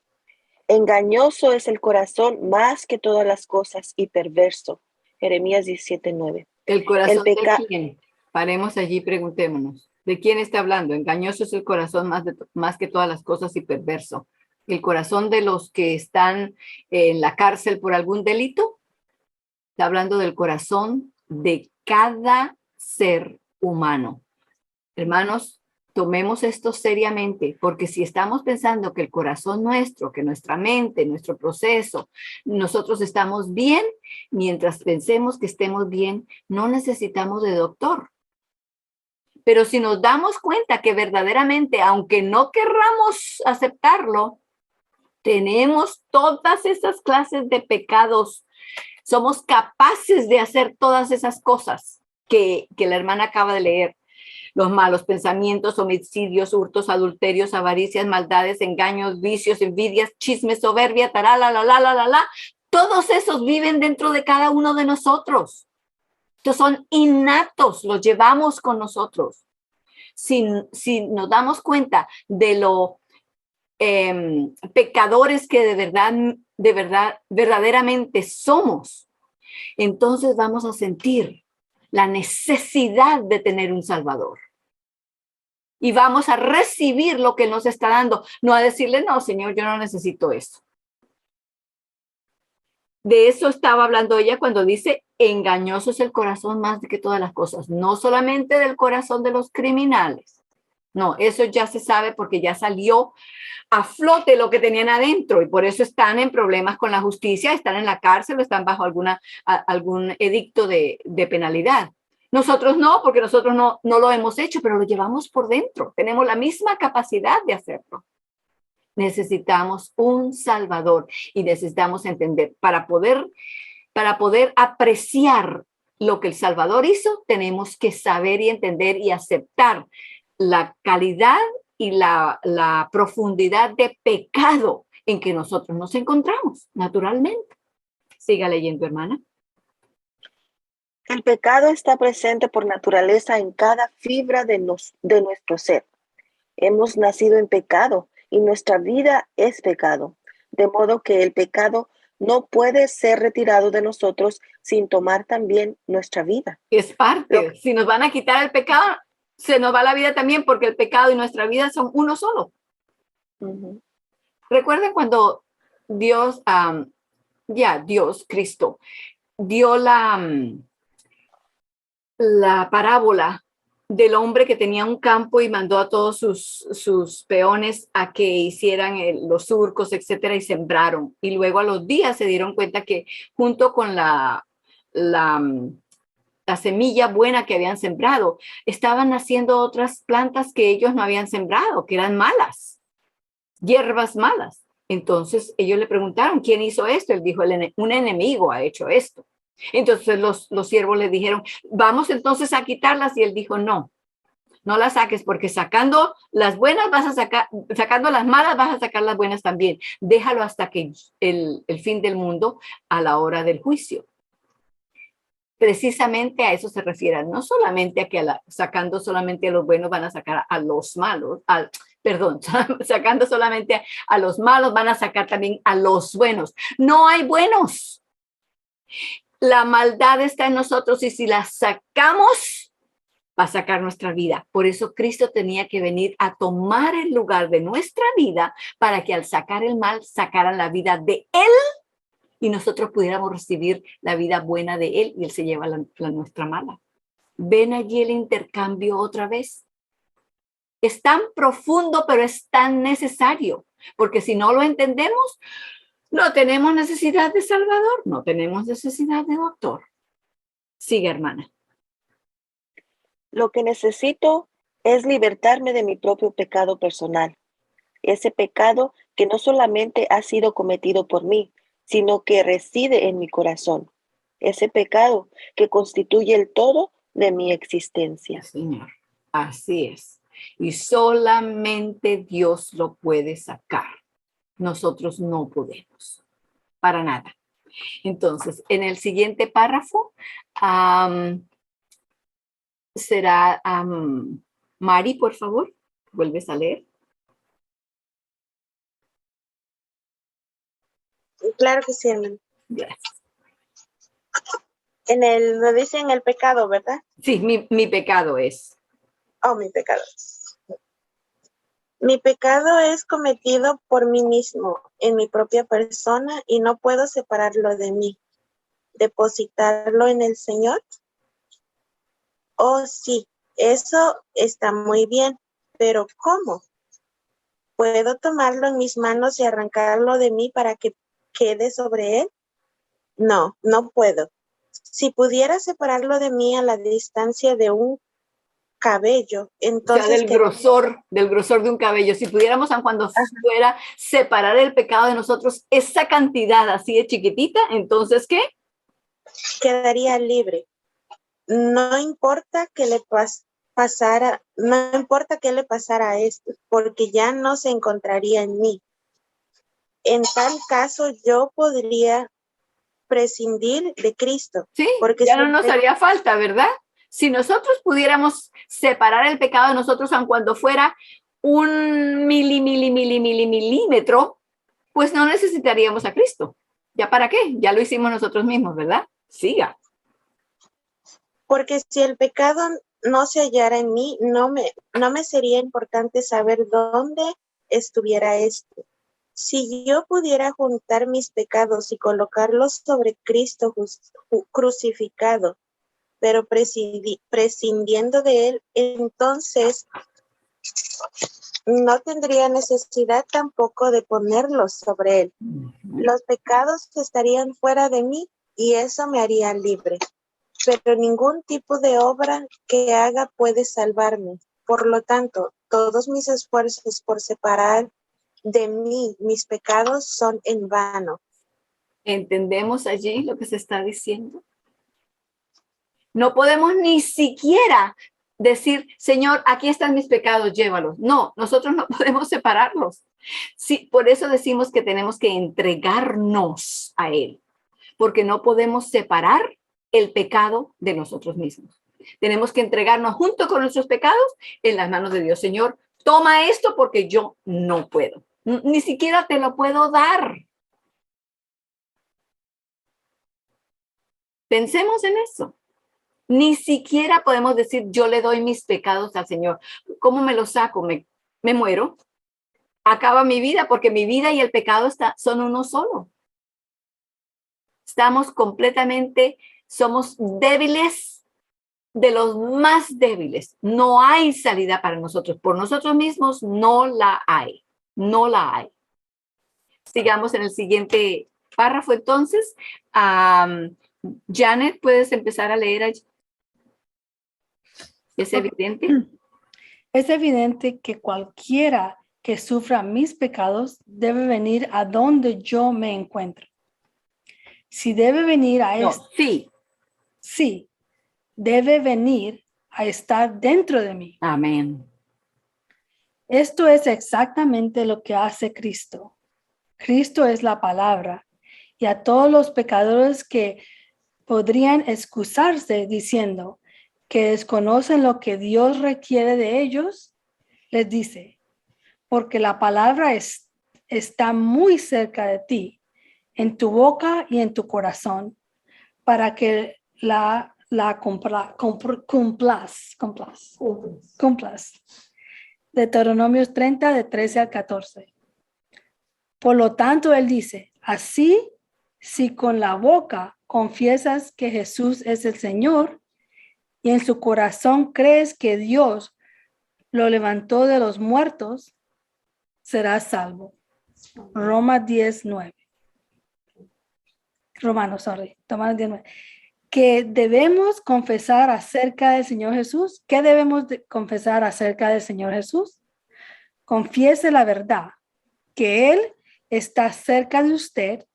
S5: Engañoso es el corazón más que todas las cosas y perverso. Jeremías 17, 9.
S1: ¿El corazón de quién? Paremos allí y preguntémonos. ¿De quién está hablando? Engañoso es el corazón más que todas las cosas y perverso. ¿El corazón de los que están en la cárcel por algún delito? Está hablando del corazón de cada ser humano. Hermanos, tomemos esto seriamente, porque si estamos pensando que el corazón nuestro, que nuestra mente, nuestro proceso, nosotros estamos bien, mientras pensemos que estemos bien, no necesitamos de doctor. Pero si nos damos cuenta que verdaderamente, aunque no querramos aceptarlo, tenemos todas esas clases de pecados, somos capaces de hacer todas esas cosas que la hermana acaba de leer. Los malos pensamientos, homicidios, hurtos, adulterios, avaricias, maldades, engaños, vicios, envidias, chismes, soberbia, todos esos viven dentro de cada uno de nosotros. Estos son innatos, los llevamos con nosotros. Si nos damos cuenta de lo pecadores que de verdad de verdad, verdaderamente somos, entonces vamos a sentir la necesidad de tener un Salvador. Y vamos a recibir lo que Él nos está dando, no a decirle, no, Señor, yo no necesito eso. De eso estaba hablando ella cuando dice, engañoso es el corazón más que todas las cosas, no solamente del corazón de los criminales. No, eso ya se sabe porque ya salió a flote lo que tenían adentro y por eso están en problemas con la justicia, están en la cárcel o están bajo algún edicto de penalidad. Nosotros no, porque nosotros no lo hemos hecho, pero lo llevamos por dentro. Tenemos la misma capacidad de hacerlo. Necesitamos un Salvador y necesitamos entender. Para poder apreciar lo que el Salvador hizo, tenemos que saber y entender y aceptar la calidad y la profundidad de pecado en que nosotros nos encontramos, naturalmente. Siga leyendo, hermana.
S5: El pecado está presente por naturaleza en cada fibra de nuestro ser. Hemos nacido en pecado y nuestra vida es pecado, de modo que el pecado no puede ser retirado de nosotros sin tomar también nuestra vida.
S1: Es parte. Si nos van a quitar el pecado, se nos va la vida también, porque el pecado y nuestra vida son uno solo.
S5: Uh-huh.
S1: Recuerden cuando Dios, Cristo, dio la parábola del hombre que tenía un campo y mandó a todos sus peones a que hicieran los surcos, etcétera, y sembraron. Y luego a los días se dieron cuenta que junto con la semilla buena que habían sembrado, estaban naciendo otras plantas que ellos no habían sembrado, que eran malas, hierbas malas. Entonces ellos le preguntaron, ¿quién hizo esto? Él dijo, un enemigo ha hecho esto. Entonces los siervos le dijeron, vamos entonces a quitarlas. Y él dijo, no las saques, porque sacando las buenas sacando las malas vas a sacar las buenas también. Déjalo hasta que el fin del mundo, a la hora del juicio. Precisamente a eso se refiere, no solamente a que sacando solamente a los buenos van a sacar a los malos, sacando solamente a los malos van a sacar también a los buenos. No hay buenos. La maldad está en nosotros y si la sacamos, va a sacar nuestra vida. Por eso Cristo tenía que venir a tomar el lugar de nuestra vida para que al sacar el mal, sacaran la vida de Él y nosotros pudiéramos recibir la vida buena de Él y Él se lleva la nuestra mala. ¿Ven allí el intercambio otra vez? Es tan profundo, pero es tan necesario, porque si no lo entendemos, no tenemos necesidad de Salvador, no tenemos necesidad de doctor. Sigue, hermana.
S5: Lo que necesito es libertarme de mi propio pecado personal. Ese pecado que no solamente ha sido cometido por mí, sino que reside en mi corazón. Ese pecado que constituye el todo de mi existencia.
S1: Señor, así es. Y solamente Dios lo puede sacar. Nosotros no podemos, para nada. Entonces, en el siguiente párrafo será Mari, por favor, vuelves a leer.
S2: Claro que sí, hermano.
S1: Gracias.
S2: Lo dice en el pecado, ¿verdad?
S1: Sí, mi pecado es.
S2: Oh, mi pecado. Mi pecado es cometido por mí mismo, en mi propia persona, y no puedo separarlo de mí. ¿Depositarlo en el Señor? Oh, sí, eso está muy bien, pero ¿cómo? ¿Puedo tomarlo en mis manos y arrancarlo de mí para que quede sobre él? No, no puedo. Si pudiera separarlo de mí a la distancia de un cabello, entonces...
S1: O sea, del grosor de un cabello. Si pudiéramos, cuando fuera, separar el pecado de nosotros, esa cantidad así de chiquitita, entonces, ¿qué?
S2: Quedaría libre. No importa qué le pasara, no importa qué le pasara a esto, porque ya no se encontraría en mí. En tal caso, yo podría prescindir de Cristo.
S1: Sí, porque ya no nos haría falta, ¿verdad? Si nosotros pudiéramos separar el pecado de nosotros, aun cuando fuera un milímetro, pues no necesitaríamos a Cristo. ¿Ya para qué? Ya lo hicimos nosotros mismos, ¿verdad? Siga.
S2: Porque si el pecado no se hallara en mí, no me sería importante saber dónde estuviera este. Si yo pudiera juntar mis pecados y colocarlos sobre Cristo crucificado, pero prescindiendo de él, entonces no tendría necesidad tampoco de ponerlos sobre él. Los pecados estarían fuera de mí y eso me haría libre. Pero ningún tipo de obra que haga puede salvarme. Por lo tanto, todos mis esfuerzos por separar de mí mis pecados son en vano.
S1: ¿Entendemos allí lo que se está diciendo? No podemos ni siquiera decir, Señor, aquí están mis pecados, llévalos. No, nosotros no podemos separarlos. Sí, por eso decimos que tenemos que entregarnos a Él, porque no podemos separar el pecado de nosotros mismos. Tenemos que entregarnos junto con nuestros pecados en las manos de Dios. Señor, toma esto porque yo no puedo. Ni siquiera te lo puedo dar. Pensemos en eso. Ni siquiera podemos decir, yo le doy mis pecados al Señor. ¿Cómo me los saco? Me muero. Acaba mi vida porque mi vida y el pecado son uno solo. Estamos completamente, somos débiles, de los más débiles. No hay salida para nosotros. Por nosotros mismos no la hay. No la hay. Sigamos en el siguiente párrafo entonces. Janet, ¿puedes empezar a leer allí? ¿Es evidente?
S3: Es evidente que cualquiera que sufra mis pecados debe venir a donde yo me encuentro. Si debe venir a sí, debe venir a estar dentro de mí.
S1: Amén.
S3: Esto es exactamente lo que hace Cristo. Cristo es la palabra, y a todos los pecadores que podrían excusarse diciendo que desconocen lo que Dios requiere de ellos, les dice, porque la palabra está muy cerca de ti, en tu boca y en tu corazón, para que la cumplas. Deuteronomios 30, de 13 al 14. Por lo tanto, él dice, así, si con la boca confiesas que Jesús es el Señor y en su corazón crees que Dios lo levantó de los muertos, serás salvo. Romanos 10:9. Romanos 10:9. Que debemos confesar acerca del Señor Jesús. ¿Qué debemos confesar acerca del Señor Jesús? Confiese la verdad, que Él está cerca de usted,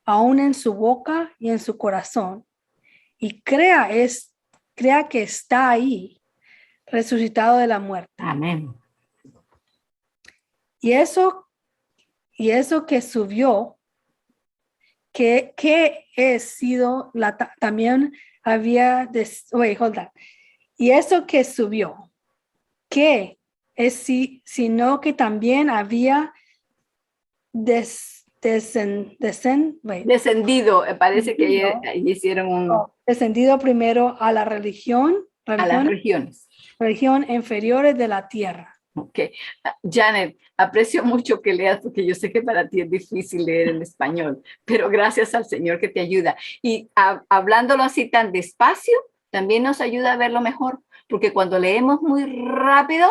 S3: aún en su boca y en su corazón, y crea que está ahí, resucitado de la muerte.
S1: Amén.
S3: Y eso que subió, que es sido también había y eso que subió, que es sino que también había
S1: descendido, parece que hicieron
S3: descendido primero a la religión
S1: a las regiones
S3: inferiores de la tierra.
S1: Okay. Janet, aprecio mucho que leas porque yo sé que para ti es difícil leer en español, pero gracias al Señor que te ayuda. Y hablándolo así tan despacio, también nos ayuda a verlo mejor, porque cuando leemos muy rápido,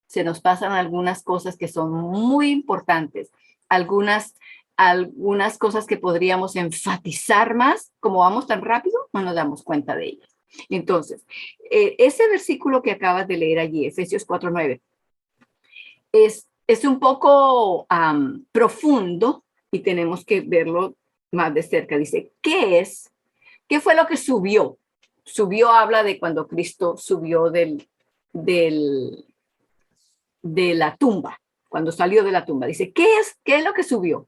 S1: se nos pasan algunas cosas que son muy importantes, algunas cosas que podríamos enfatizar más, como vamos tan rápido, no nos damos cuenta de ellas. Entonces, ese versículo que acabas de leer allí, Efesios 4:9, es un poco profundo y tenemos que verlo más de cerca. Dice, ¿qué fue lo que subió? Subió habla de cuando Cristo subió de la tumba, cuando salió de la tumba. Dice, ¿qué es lo que subió?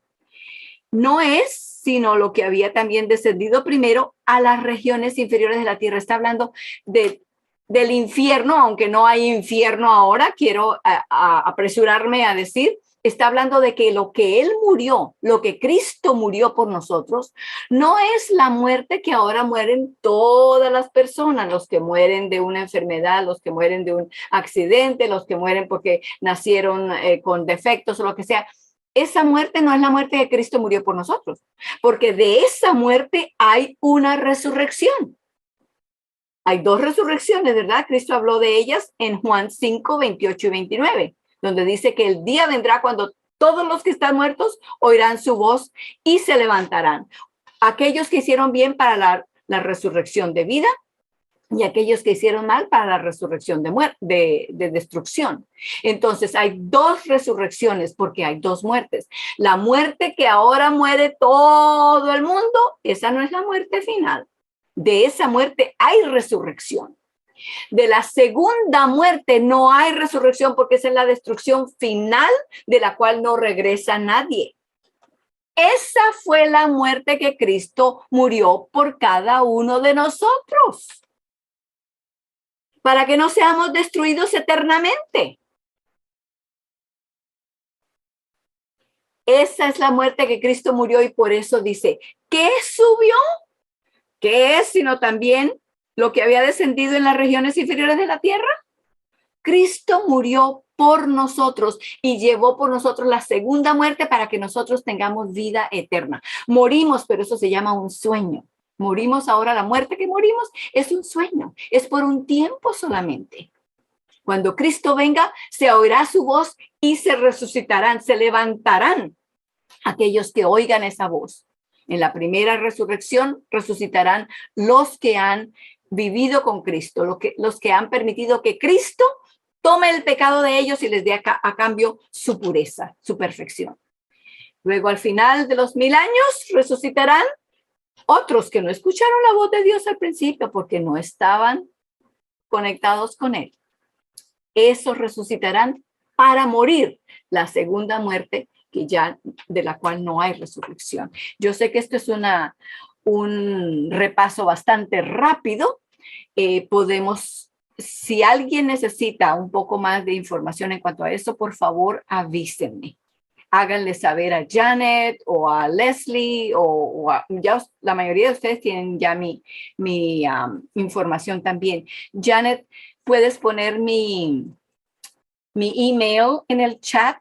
S1: No es sino lo que había también descendido primero a las regiones inferiores de la tierra. Está hablando del infierno, aunque no hay infierno ahora, quiero apresurarme a decir está hablando de que lo que Él murió, lo que Cristo murió por nosotros, no es la muerte que ahora mueren todas las personas, los que mueren de una enfermedad, los que mueren de un accidente, los que mueren porque nacieron con defectos o lo que sea. Esa muerte no es la muerte que Cristo murió por nosotros, porque de esa muerte hay una resurrección. Hay dos resurrecciones, ¿verdad? Cristo habló de ellas en Juan 5, 28 y 29, donde dice que el día vendrá cuando todos los que están muertos oirán su voz y se levantarán. Aquellos que hicieron bien para la resurrección de vida y aquellos que hicieron mal para la resurrección de destrucción. Entonces hay dos resurrecciones porque hay dos muertes. La muerte que ahora muere todo el mundo, esa no es la muerte final. De esa muerte hay resurrección. De la segunda muerte no hay resurrección porque esa es la destrucción final de la cual no regresa nadie. Esa fue la muerte que Cristo murió por cada uno de nosotros, para que no seamos destruidos eternamente. Esa es la muerte que Cristo murió y por eso dice, ¿qué subió? ¿Qué es sino también lo que había descendido en las regiones inferiores de la tierra? Cristo murió por nosotros y llevó por nosotros la segunda muerte para que nosotros tengamos vida eterna. Morimos, pero eso se llama un sueño. Morimos ahora, la muerte que morimos es un sueño, es por un tiempo solamente. Cuando Cristo venga, se oirá su voz y se resucitarán, se levantarán aquellos que oigan esa voz. En la primera resurrección resucitarán los que han vivido con Cristo, los que han permitido que Cristo tome el pecado de ellos y les dé a cambio su pureza, su perfección. Luego, al final de los 1000 años, resucitarán otros que no escucharon la voz de Dios al principio porque no estaban conectados con Él. Esos resucitarán para morir la segunda muerte, que ya de la cual no hay resurrección. Yo sé que esto es un repaso bastante rápido. Podemos, si alguien necesita un poco más de información en cuanto a eso, por favor, avísenme. Háganle saber a Janet o a Leslie ya la mayoría de ustedes tienen ya mi información también. Janet, ¿puedes poner mi email en el chat?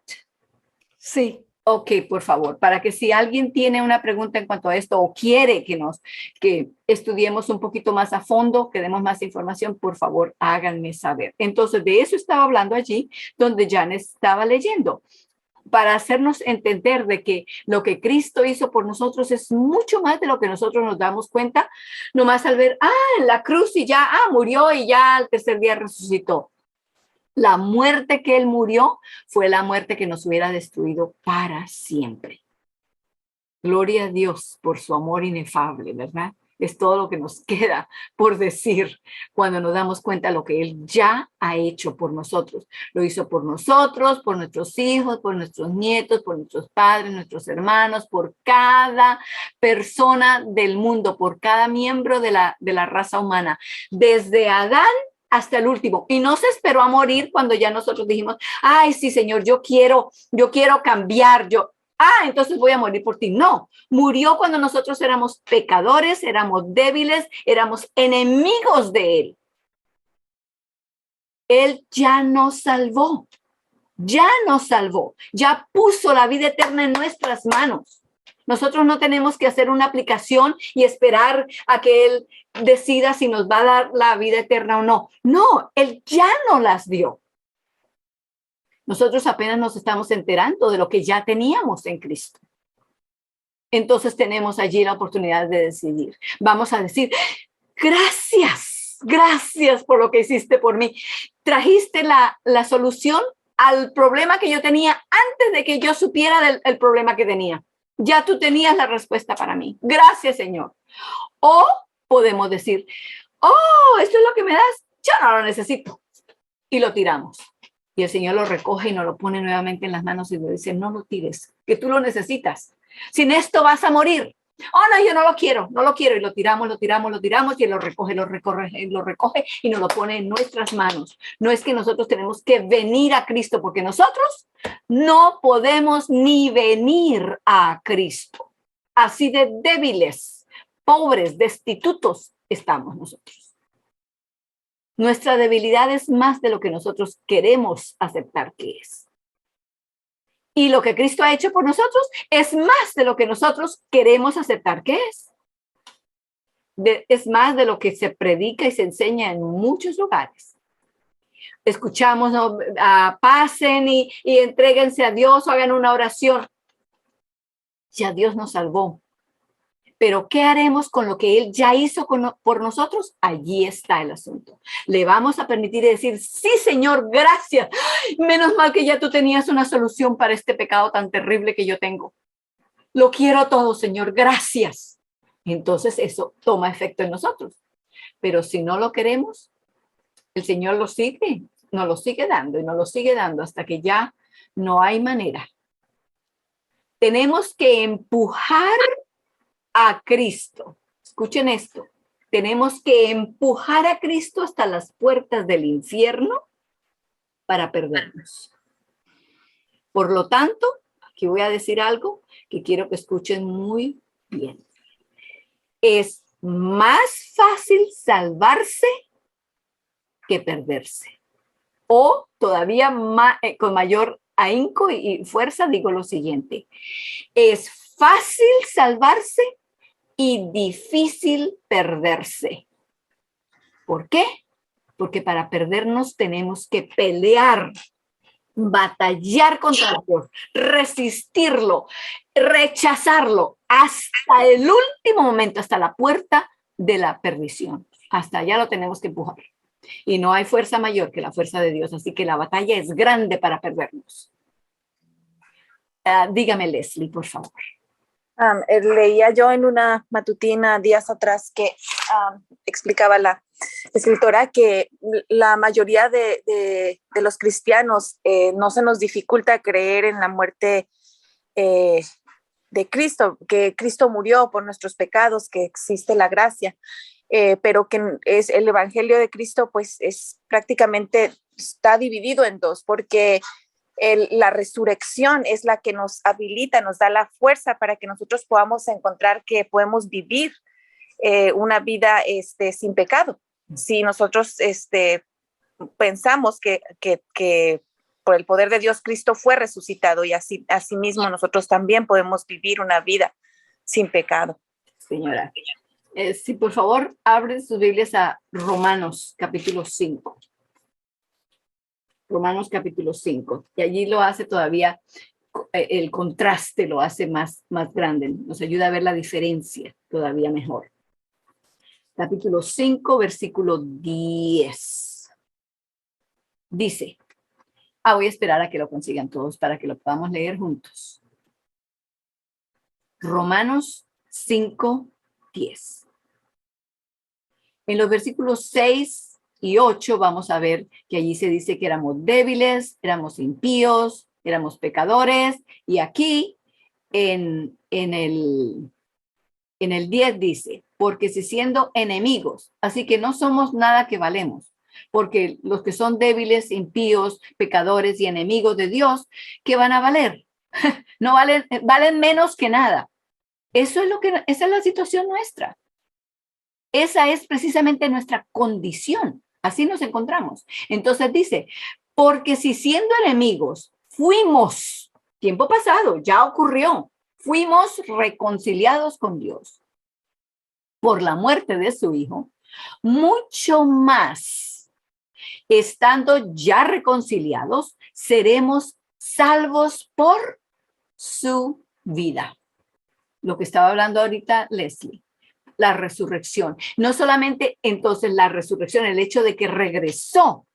S3: Sí.
S1: Ok, por favor, para que si alguien tiene una pregunta en cuanto a esto o quiere que estudiemos un poquito más a fondo, que demos más información, por favor, háganme saber. Entonces, de eso estaba hablando allí, donde Janet estaba leyendo, para hacernos entender de que lo que Cristo hizo por nosotros es mucho más de lo que nosotros nos damos cuenta, nomás al ver, en la cruz y ya, murió y ya al tercer día resucitó. La muerte que Él murió fue la muerte que nos hubiera destruido para siempre. Gloria a Dios por su amor inefable, ¿verdad? Es todo lo que nos queda por decir cuando nos damos cuenta de lo que Él ya ha hecho por nosotros. Lo hizo por nosotros, por nuestros hijos, por nuestros nietos, por nuestros padres, nuestros hermanos, por cada persona del mundo, por cada miembro de la raza humana. Desde Adán hasta el último, y no se esperó a morir cuando ya nosotros dijimos, ay, sí, Señor, yo quiero cambiar, entonces voy a morir por ti. No, murió cuando nosotros éramos pecadores, éramos débiles, éramos enemigos de Él. Él ya nos salvó, ya puso la vida eterna en nuestras manos. Nosotros no tenemos que hacer una aplicación y esperar a que Él decida si nos va a dar la vida eterna o no. No, Él ya nos las dio. Nosotros apenas nos estamos enterando de lo que ya teníamos en Cristo. Entonces tenemos allí la oportunidad de decidir. Vamos a decir, gracias por lo que hiciste por mí. Trajiste la solución al problema que yo tenía antes de que yo supiera del problema que tenía. Ya tú tenías la respuesta para mí. Gracias, Señor. O podemos decir, esto es lo que me das, yo no lo necesito. Y lo tiramos. Y el Señor lo recoge y nos lo pone nuevamente en las manos y nos dice, no lo tires, que tú lo necesitas. Sin esto vas a morir. Oh, no, yo no lo quiero, y lo tiramos, y él lo recoge, y nos lo pone en nuestras manos. No es que nosotros tenemos que venir a Cristo, porque nosotros no podemos ni venir a Cristo. Así de débiles, pobres, destitutos estamos nosotros. Nuestra debilidad es más de lo que nosotros queremos aceptar que es. Y lo que Cristo ha hecho por nosotros es más de lo que nosotros queremos aceptar que es. Es más de lo que se predica y se enseña en muchos lugares. Escuchamos, ¿no? Pasen y entréguense a Dios o hagan una oración. Ya Dios nos salvó. Pero ¿qué haremos con lo que Él ya hizo por nosotros? Allí está el asunto. Le vamos a permitir decir, sí, Señor, gracias. Menos mal que ya tú tenías una solución para este pecado tan terrible que yo tengo. Lo quiero todo, Señor, gracias. Entonces eso toma efecto en nosotros. Pero si no lo queremos, el Señor nos lo sigue dando y nos lo sigue dando hasta que ya no hay manera. Tenemos que empujar a Cristo. Escuchen esto. Tenemos que empujar a Cristo hasta las puertas del infierno para perdernos. Por lo tanto, aquí voy a decir algo que quiero que escuchen muy bien. Es más fácil salvarse que perderse. O todavía con mayor ahínco y fuerza digo lo siguiente. Es fácil salvarse y difícil perderse. ¿Por qué? Porque para perdernos tenemos que pelear, batallar contra Dios, resistirlo, rechazarlo hasta el último momento, hasta la puerta de la perdición. Hasta allá lo tenemos que empujar. Y no hay fuerza mayor que la fuerza de Dios, así que la batalla es grande para perdernos. Dígame, Leslie, por favor.
S7: Leía yo en una matutina días atrás que explicaba la escritora que la mayoría de los cristianos no se nos dificulta creer en la muerte de Cristo, que Cristo murió por nuestros pecados, que existe la gracia, pero que es el evangelio de Cristo, pues es prácticamente está dividido en dos, porque la resurrección es la que nos habilita, nos da la fuerza para que nosotros podamos encontrar que podemos vivir una vida sin pecado. Si nosotros pensamos que por el poder de Dios Cristo fue resucitado y así mismo nosotros también podemos vivir una vida sin pecado.
S1: Señora, sí, por favor, abren sus Biblias a Romanos capítulo 5. Romanos capítulo 5. Y allí lo hace todavía, el contraste lo hace más grande. Nos ayuda a ver la diferencia todavía mejor. Capítulo 5, versículo 10. Dice, voy a esperar a que lo consigan todos para que lo podamos leer juntos. Romanos 5, 10. En los versículos 6 y 8 vamos a ver que allí se dice que éramos débiles, éramos impíos, éramos pecadores. Y aquí en el 10 dice, porque si siendo enemigos, así que no somos nada que valemos, porque los que son débiles, impíos, pecadores y enemigos de Dios, ¿qué van a valer? No valen menos que nada. Esa es la situación nuestra. Esa es precisamente nuestra condición. Así nos encontramos. Entonces dice, porque si siendo enemigos fuimos, tiempo pasado, ya ocurrió, fuimos reconciliados con Dios por la muerte de su Hijo, mucho más, estando ya reconciliados, seremos salvos por su vida. Lo que estaba hablando ahorita Leslie. La resurrección. No solamente entonces la resurrección, el hecho de que regresó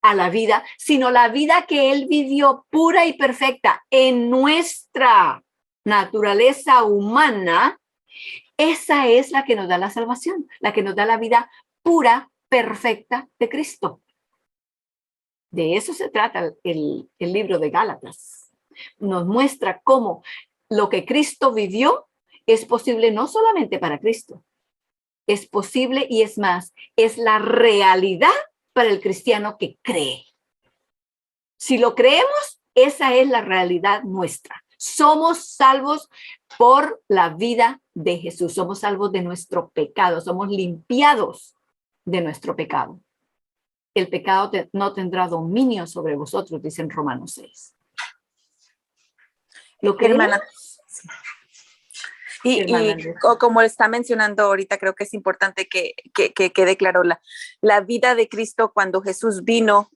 S1: a la vida, sino la vida que él vivió pura y perfecta en nuestra naturaleza humana, esa es la que nos da la salvación, la que nos da la vida pura, perfecta de Cristo. De eso se trata el libro de Gálatas. Nos muestra cómo lo que Cristo vivió es posible no solamente para Cristo, es posible y es más, es la realidad para el cristiano que cree. Si lo creemos, esa es la realidad nuestra. Somos salvos por la vida de Jesús. Somos salvos de nuestro pecado. Somos limpiados de nuestro pecado. El pecado no tendrá dominio sobre vosotros, dice en Romanos 6. ¿Lo creemos?
S7: Hermana. Y como está mencionando ahorita, creo que es importante que quede claro la vida de Cristo cuando Jesús vino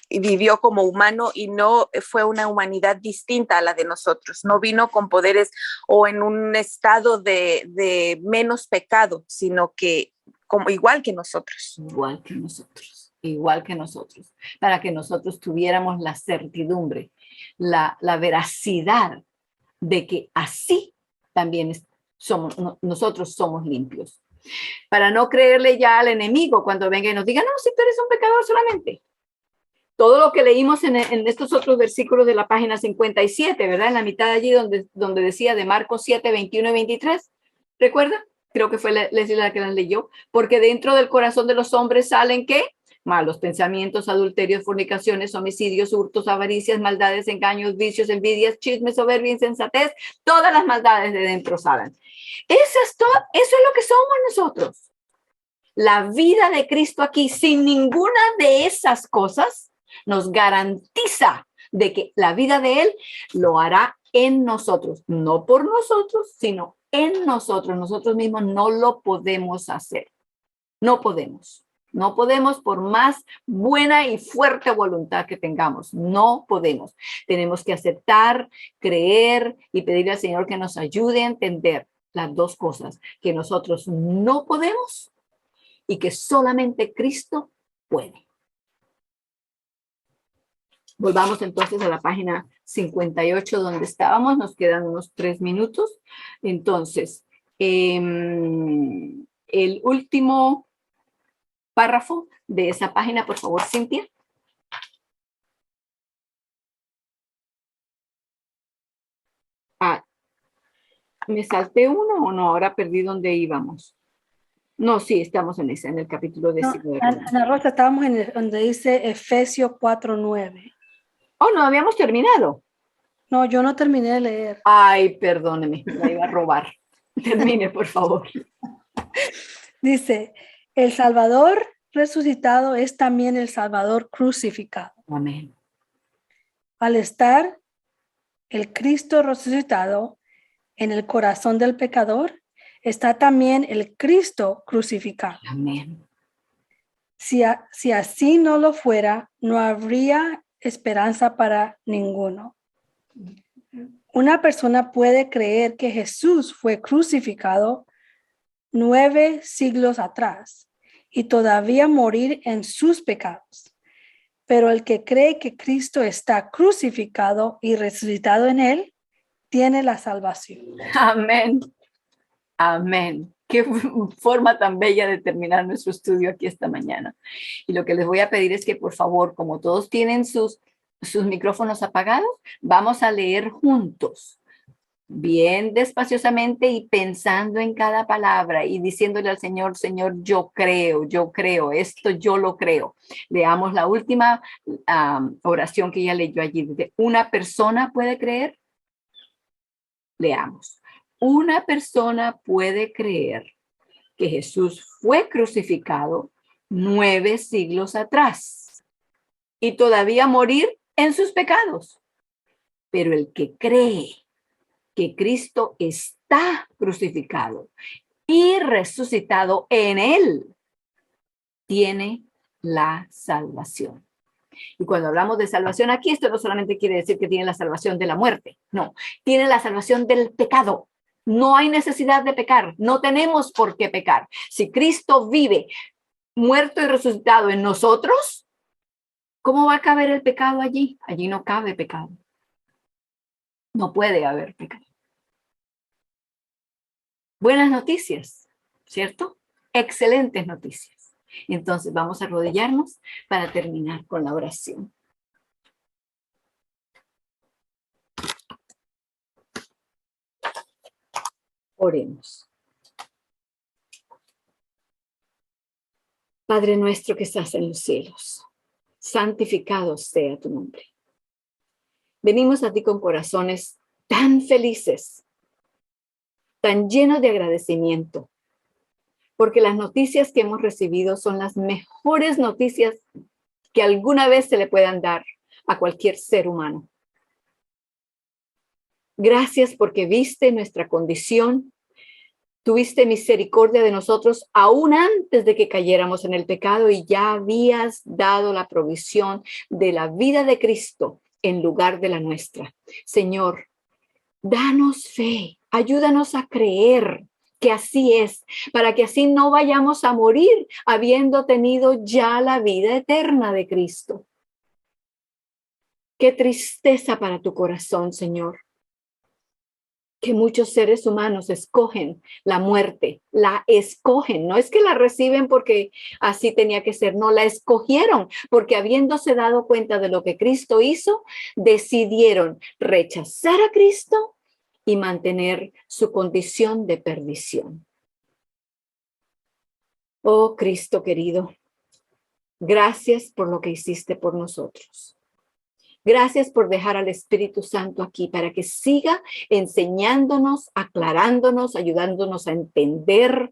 S7: y vivió como humano y no fue una humanidad distinta a la de nosotros. No vino con poderes o en un estado de menos pecado, sino que como igual que nosotros.
S1: Igual que nosotros, igual que nosotros, para que nosotros tuviéramos la certidumbre, la veracidad de que así también nosotros somos limpios. Para no creerle ya al enemigo cuando venga y nos diga, no, si tú eres un pecador solamente. Todo lo que leímos en estos otros versículos de la página 57, ¿verdad? En la mitad de allí donde decía de Marcos 7, 21 y 23. ¿Recuerda? Creo que fue Leslie la que las leyó. Porque dentro del corazón de los hombres salen, ¿qué? Malos pensamientos, adulterios, fornicaciones, homicidios, hurtos, avaricias, maldades, engaños, vicios, envidias, chismes, soberbia, insensatez. Todas las maldades de dentro salen. Eso es lo que somos nosotros. La vida de Cristo aquí, sin ninguna de esas cosas, nos garantiza de que la vida de Él lo hará en nosotros. No por nosotros, sino en nosotros. Nosotros mismos no lo podemos hacer. No podemos. No podemos por más buena y fuerte voluntad que tengamos. No podemos. Tenemos que aceptar, creer y pedirle al Señor que nos ayude a entender las dos cosas, que nosotros no podemos y que solamente Cristo puede. Volvamos entonces a la página 58 donde estábamos, nos quedan unos 3 minutos. Entonces, el último párrafo de esa página, por favor, Cintia. ¿Me salté uno o no? Ahora perdí dónde íbamos. No, sí, estamos en el capítulo 19.
S3: No, Ana Rosa, estábamos donde dice Efesios 4:9.
S1: Oh, no habíamos terminado.
S3: No, yo no terminé de leer.
S1: Ay, perdóneme, la iba a robar. Termine, por favor.
S3: Dice, el Salvador resucitado es también el Salvador crucificado.
S1: Amén.
S3: Al estar el Cristo resucitado en el corazón del pecador, está también el Cristo crucificado.
S1: Amén.
S3: Si así no lo fuera, no habría esperanza para ninguno. Una persona puede creer que Jesús fue crucificado 9 siglos atrás y todavía morir en sus pecados. Pero el que cree que Cristo está crucificado y resucitado en él, tiene la salvación.
S1: Amén. Amén. Qué forma tan bella de terminar nuestro estudio aquí esta mañana. Y lo que les voy a pedir es que, por favor, como todos tienen sus micrófonos apagados, vamos a leer juntos, bien despaciosamente y pensando en cada palabra y diciéndole al Señor, Señor, yo creo, esto yo lo creo. Leamos la última oración que ella leyó allí. ¿Una persona puede creer? Leamos. Una persona puede creer que Jesús fue crucificado 9 siglos atrás y todavía morir en sus pecados. Pero el que cree que Cristo está crucificado y resucitado en él, tiene la salvación. Y cuando hablamos de salvación aquí, esto no solamente quiere decir que tiene la salvación de la muerte, no, tiene la salvación del pecado. No hay necesidad de pecar, no tenemos por qué pecar. Si Cristo vive, muerto y resucitado en nosotros, ¿cómo va a caber el pecado allí? Allí no cabe pecado. No puede haber pecado. Buenas noticias, ¿cierto? Excelentes noticias. Entonces vamos a arrodillarnos para terminar con la oración. Oremos. Padre nuestro que estás en los cielos, santificado sea tu nombre. Venimos a ti con corazones tan felices, tan llenos de agradecimiento, porque las noticias que hemos recibido son las mejores noticias que alguna vez se le puedan dar a cualquier ser humano. Gracias porque viste nuestra condición, tuviste misericordia de nosotros aún antes de que cayéramos en el pecado y ya habías dado la provisión de la vida de Cristo en lugar de la nuestra. Señor, danos fe, ayúdanos a creer que así es, para que así no vayamos a morir habiendo tenido ya la vida eterna de Cristo. Qué tristeza para tu corazón, Señor, que muchos seres humanos escogen la muerte, la escogen, no es que la reciben porque así tenía que ser, no, la escogieron porque habiéndose dado cuenta de lo que Cristo hizo, decidieron rechazar a Cristo y mantener su condición de perdición. Oh Cristo querido, gracias por lo que hiciste por nosotros. Gracias por dejar al Espíritu Santo aquí para que siga enseñándonos, aclarándonos, ayudándonos a entender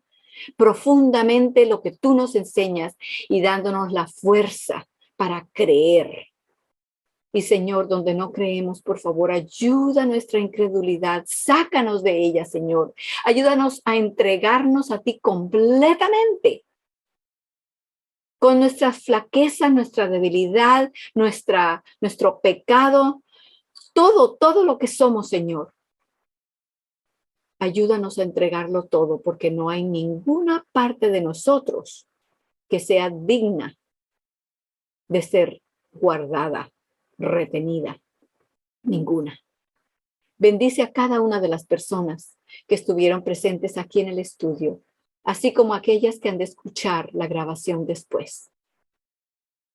S1: profundamente lo que tú nos enseñas y dándonos la fuerza para creer. Y Señor, donde no creemos, por favor, ayuda nuestra incredulidad, sácanos de ella, Señor. Ayúdanos a entregarnos a ti completamente. Con nuestras flaquezas, nuestra debilidad, nuestro pecado, todo lo que somos, Señor. Ayúdanos a entregarlo todo, porque no hay ninguna parte de nosotros que sea digna de ser guardada, retenida. Ninguna. Bendice a cada una de las personas que estuvieron presentes aquí en el estudio, así como aquellas que han de escuchar la grabación después.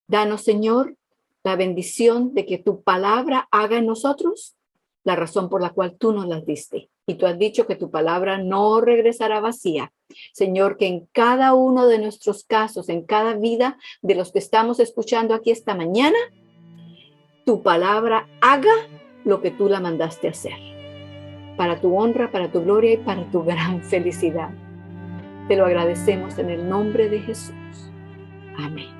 S1: Danos, Señor, la bendición de que tu palabra haga en nosotros la razón por la cual tú nos las diste. Y tú has dicho que tu palabra no regresará vacía. Señor, que en cada uno de nuestros casos, en cada vida de los que estamos escuchando aquí esta mañana, tu palabra haga lo que tú la mandaste hacer. Para tu honra, para tu gloria y para tu gran felicidad. Te lo agradecemos en el nombre de Jesús. Amén.